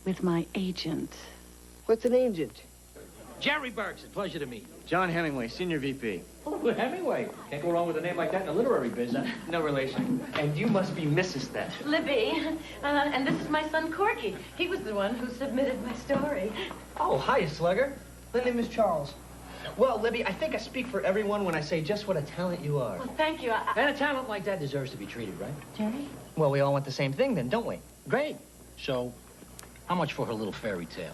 with my agent. What's an agent? Jerry Burks, a pleasure to meet you. John Hemingway, Senior VP. Oh, Hemingway. Can't go wrong with a name like that in the literary business. No relation. And you must be Mrs. Thatcher. Libby, and this is my son Corky. He was the one who submitted my story. Oh, hiya, Slugger. My name is Charles. Well, Libby, I think I speak for everyone when I say just what a talent you are. Well, thank you. And a talent like that deserves to be treated, right? Jerry? Well, we all want the same thing then, don't we? Great. So, how much for her little fairy tale?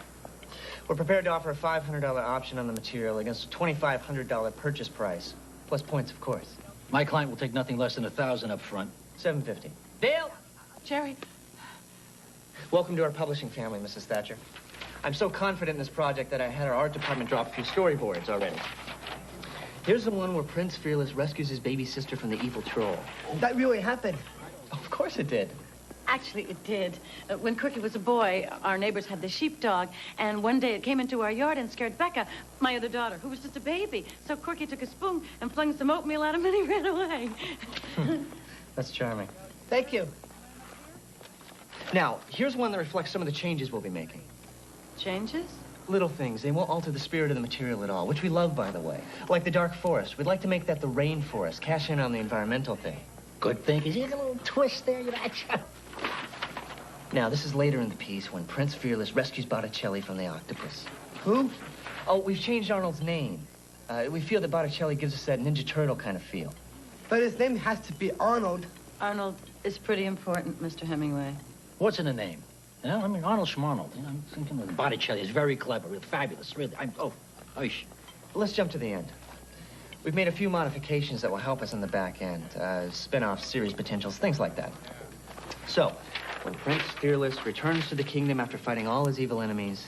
We're prepared to offer a $500 option on the material against a $2,500 purchase price, plus points, of course. My client will take nothing less than $1,000 up front. $750. Dale! Jerry. Welcome to our publishing family, Mrs. Thatcher. I'm so confident in this project that I had our art department drop a few storyboards already. Here's the one where Prince Fearless rescues his baby sister from the evil troll. That really happened. Of course it did. Actually, it did. When Crookie was a boy, our neighbors had the sheepdog, and one day it came into our yard and scared Becca, my other daughter, who was just a baby. So Crookie took a spoon and flung some oatmeal at him, and he ran away. That's charming. Thank you. Now, here's one that reflects some of the changes we'll be making. Changes? Little things. They won't alter the spirit of the material at all, which we love, by the way. Like the dark forest. We'd like to make that the rainforest. Cash in on the environmental thing. Good thing, because here's a little twist there, you betcha. Now, this is later in the piece when Prince Fearless rescues Botticelli from the octopus. Who? Oh, we've changed Arnold's name. We feel that Botticelli gives us that Ninja Turtle kind of feel. But his name has to be Arnold. Arnold is pretty important, Mr. Hemingway. What's in the name? You know, I mean, Arnold Schmarnold. You know, I'm thinking of Botticelli. It's very clever, real fabulous. Really, oish. Let's jump to the end. We've made a few modifications that will help us on the back end. Spin-off, series potentials, things like that. So, when Prince Fearless returns to the kingdom after fighting all his evil enemies,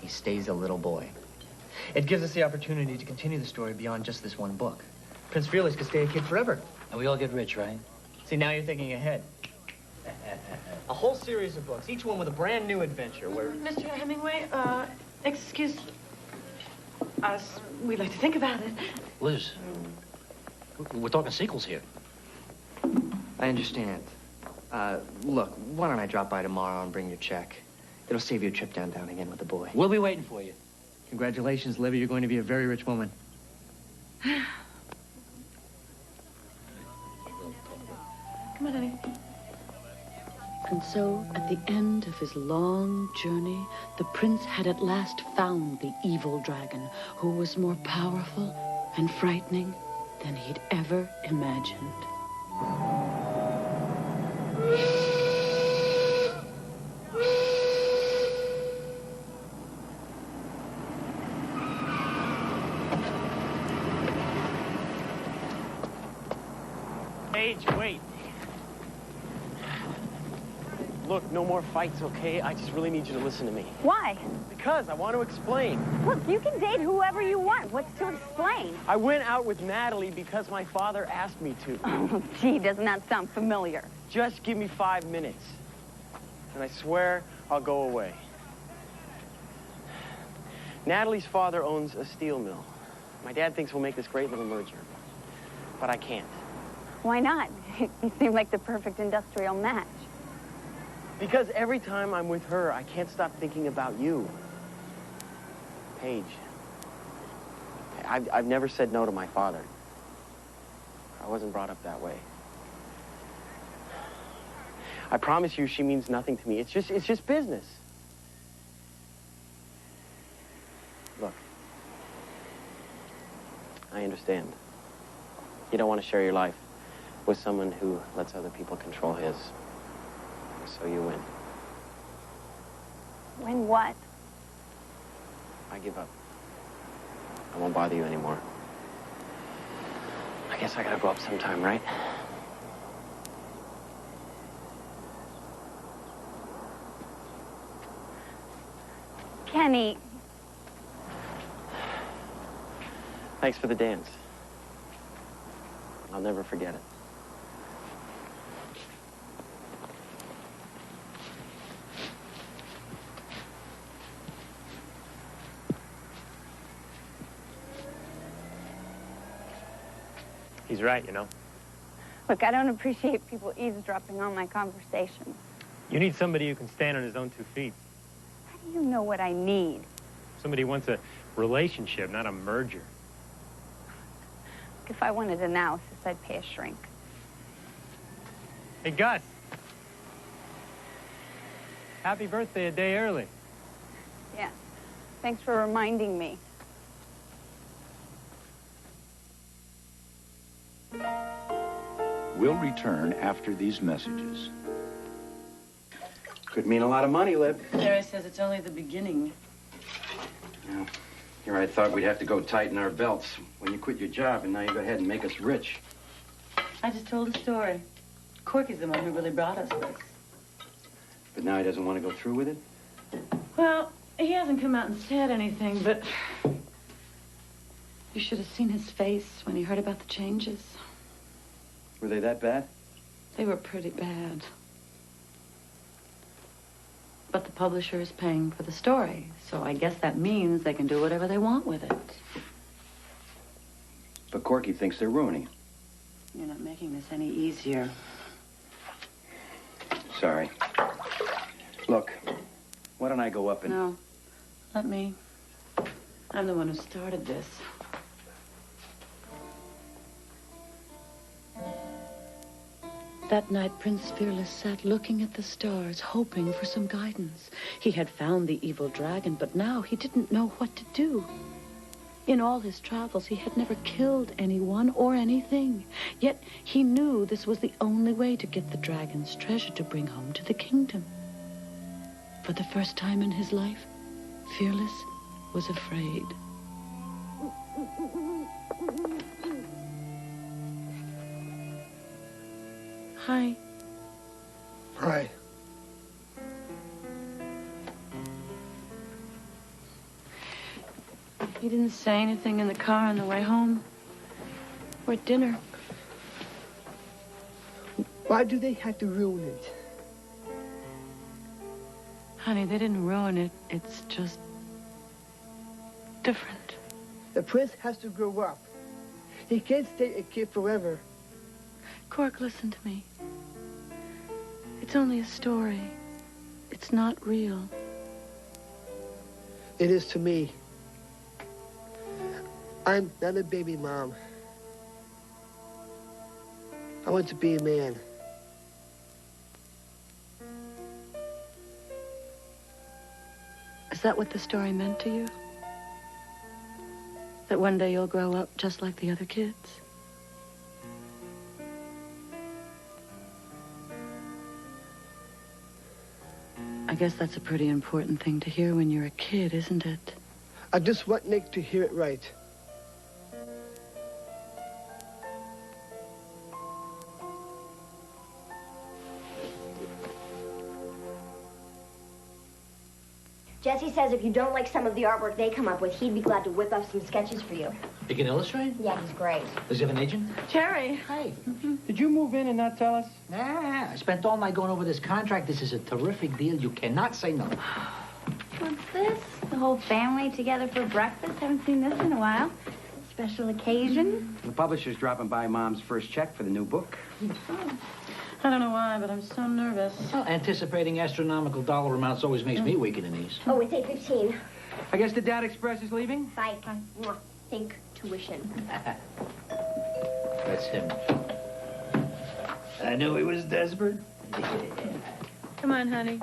he stays a little boy. It gives us the opportunity to continue the story beyond just this one book. Prince Fearless could stay a kid forever. And we all get rich, right? See, now you're thinking ahead. A whole series of books, each one with a brand new adventure where... Mr. Hemingway, excuse us. We'd like to think about it. Liz, we're talking sequels here. I understand. Look, why don't I drop by tomorrow and bring your check? It'll save you a trip downtown again with the boy. We'll be waiting for you. Congratulations, Livy. You're going to be a very rich woman. Come on, honey. And so, at the end of his long journey, the prince had at last found the evil dragon, who was more powerful and frightening than he'd ever imagined. Paige, wait. Look, no more fights, okay? I just really need you to listen to me. Why? Because I want to explain. Look, you can date whoever you want. What's to explain? I went out with Natalie because my father asked me to. Oh, gee, doesn't that sound familiar? Just give me 5 minutes. And I swear I'll go away. Natalie's father owns a steel mill. My dad thinks we'll make this great little merger. But I can't. Why not? You seem like the perfect industrial match. Because every time I'm with her, I can't stop thinking about you. Paige. I've never said no to my father. I wasn't brought up that way. I promise you she means nothing to me. It's just business. Look. I understand. You don't want to share your life with someone who lets other people control his. So you win. Win what? I give up. I won't bother you anymore. I guess I gotta go up sometime, right? Kenny. Thanks for the dance. I'll never forget it. He's right, you know. Look, I don't appreciate people eavesdropping on my conversations. You need somebody who can stand on his own 2 feet. How do you know what I need? Somebody who wants a relationship, not a merger. If I wanted analysis, I'd pay a shrink. Hey, Gus. Happy birthday a day early. Yeah. Thanks for reminding me. We'll return after these messages. Could mean a lot of money, Lib. Jerry says it's only the beginning. Yeah. Here I thought we'd have to go tighten our belts when you quit your job, and now you go ahead and make us rich. I just told a story. Corky's the one who really brought us this. But now he doesn't want to go through with it? Well, he hasn't come out and said anything, but you should have seen his face when he heard about the changes. Were they that bad? They were pretty bad. But the publisher is paying for the story, so I guess that means they can do whatever they want with it. But Corky thinks they're ruining it. You're not making this any easier. Sorry. Look, why don't I go up and... No, let me. I'm the one who started this. That night, Prince Fearless sat looking at the stars, hoping for some guidance. He had found the evil dragon, but now he didn't know what to do. In all his travels, he had never killed anyone or anything. Yet he knew this was the only way to get the dragon's treasure to bring home to the kingdom. For the first time in his life, Fearless was afraid. Hi. Hi. You didn't say anything in the car on the way home? We're at dinner. Why do they have to ruin it? Honey, they didn't ruin it. It's just different. The prince has to grow up. He can't stay a kid forever. Cork, listen to me. It's only a story. It's not real. It is to me. I'm not a baby mom. I want to be a man. Is that what the story meant to you? That one day you'll grow up just like the other kids? I guess that's a pretty important thing to hear when you're a kid, isn't it? I just want Nick to hear it right. Jesse says if you don't like some of the artwork they come up with, he'd be glad to whip up some sketches for you. You can illustrate? Yeah, he's great. Does he have an agent? Jerry. Hey. Did you move in and not tell us? Nah, I spent all night going over this contract. This is a terrific deal. You cannot say no. What's this? The whole family together for breakfast? Haven't seen this in a while. Special occasion? The publisher's dropping by Mom's first check for the new book. I don't know why, but I'm so nervous. Well, anticipating astronomical dollar amounts always makes me weak in the knees. Oh, it's 8:15. I guess the Dad Express is leaving? Bye. Mwah. Think tuition. That's him. I knew he was desperate. Come on, honey.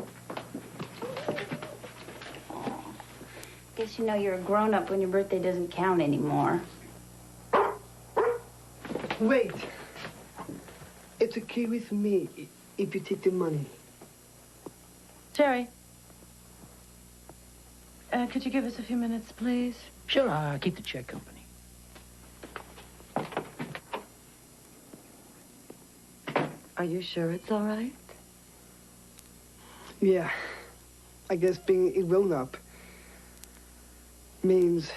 Guess you know you're a grown-up when your birthday doesn't count anymore. Wait. It's okay with me if you take the money. Jerry. Could you give us a few minutes, please? Sure, I'll keep the check company. Are you sure it's all right? Yeah. I guess being a grown-up means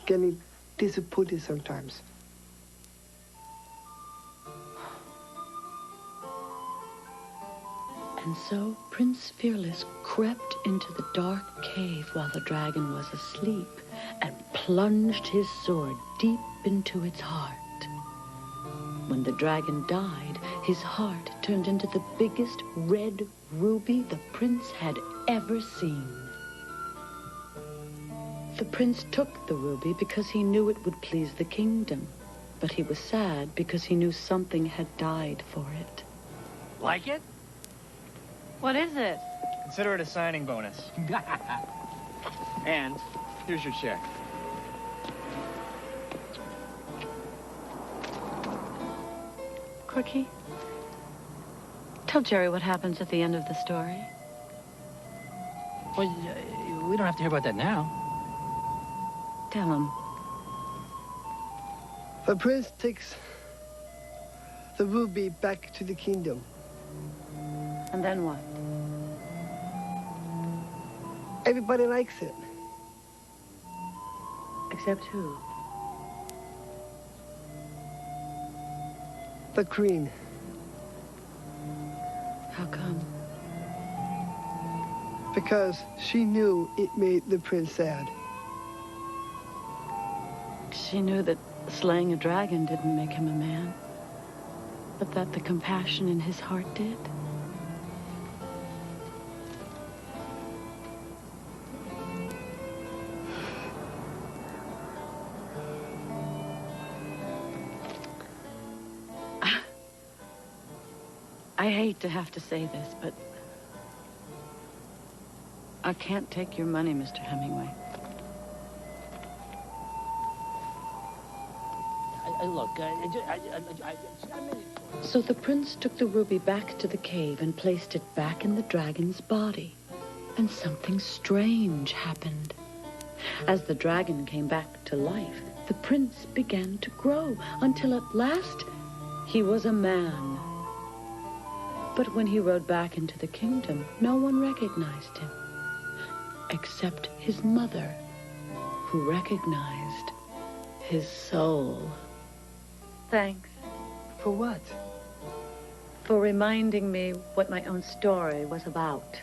getting disappointed sometimes. And so Prince Fearless crept into the dark cave while the dragon was asleep and plunged his sword deep into its heart. When the dragon died, his heart turned into the biggest red ruby the prince had ever seen. The prince took the ruby because he knew it would please the kingdom, but he was sad because he knew something had died for it. Like it? What is it? Consider it a signing bonus. And here's your check. Corky, tell Jerry what happens at the end of the story. Well, we don't have to hear about that now. Tell him. The prince takes the ruby back to the kingdom. And then what? Everybody likes it. Except who? The queen. How come? Because she knew it made the prince sad. She knew that slaying a dragon didn't make him a man, but that the compassion in his heart did. I hate to have to say this, but I can't take your money, Mr. Hemingway. So the prince took the ruby back to the cave and placed it back in the dragon's body. And something strange happened. As the dragon came back to life, the prince began to grow until at last he was a man. But when he rode back into the kingdom, no one recognized him, except his mother, who recognized his soul. Thanks. For what? For reminding me what my own story was about.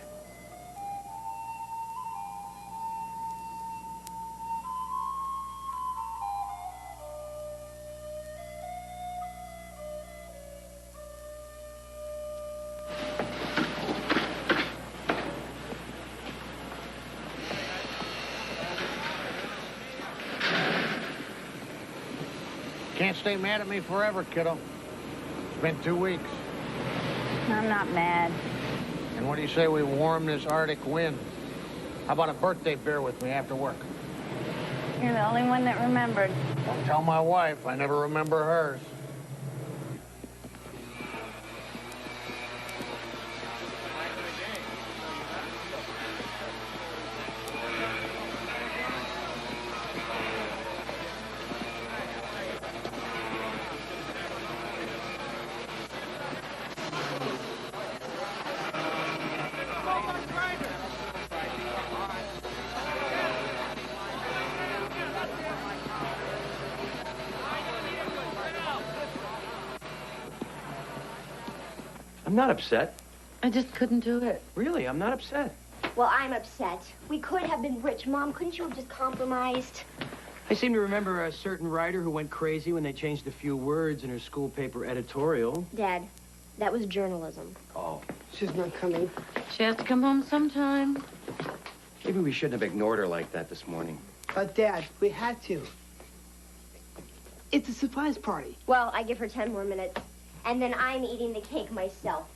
Can't stay mad at me forever, kiddo. It's been 2 weeks. I'm not mad. And what do you say we warm this Arctic wind? How about a birthday beer with me after work? You're the only one that remembered. Don't tell my wife. I never remember hers. I'm not upset. I just couldn't do it. Really, I'm not upset. Well, I'm upset. We could have been rich. Mom, couldn't you have just compromised? I seem to remember a certain writer who went crazy when they changed a few words in her school paper editorial. Dad, that was journalism. Oh. She's not coming. She has to come home sometime. Maybe we shouldn't have ignored her like that this morning. But, Dad, we had to. It's a surprise party. Well, I give her 10 more minutes, and then I'm eating the cake myself.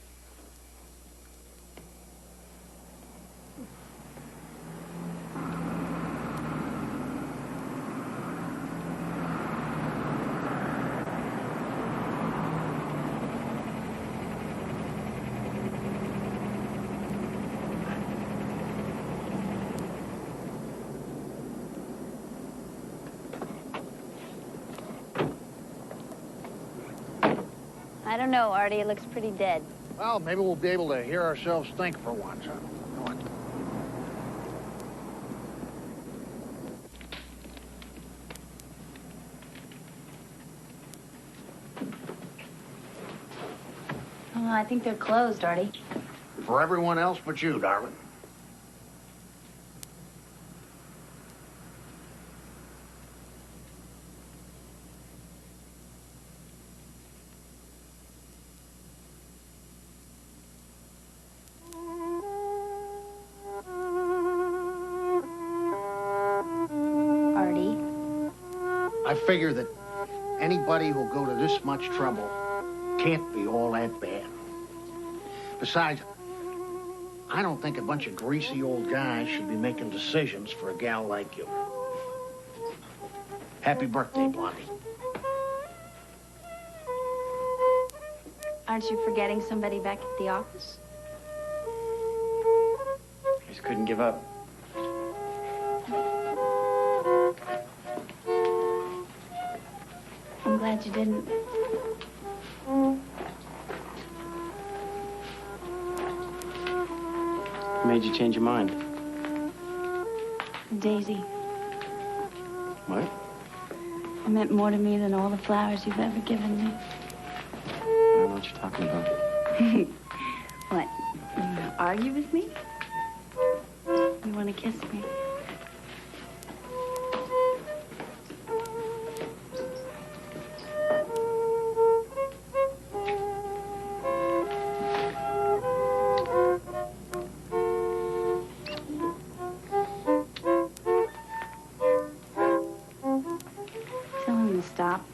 I don't know, Artie. It looks pretty dead. Well, maybe we'll be able to hear ourselves think for once. Huh? Come on. Oh, I think they're closed, Artie. For everyone else but you, darling. Artie? I figure that anybody who'll go to this much trouble can't be all that bad. Besides, I don't think a bunch of greasy old guys should be making decisions for a gal like you. Happy birthday, Blondie. Aren't you forgetting somebody back at the office? I just couldn't give up. I'm glad you didn't. What made you change your mind? Daisy. What? It meant more to me than all the flowers you've ever given me. I don't know what you're talking about. What? You want to argue with me? You want to kiss me? Tell him to stop.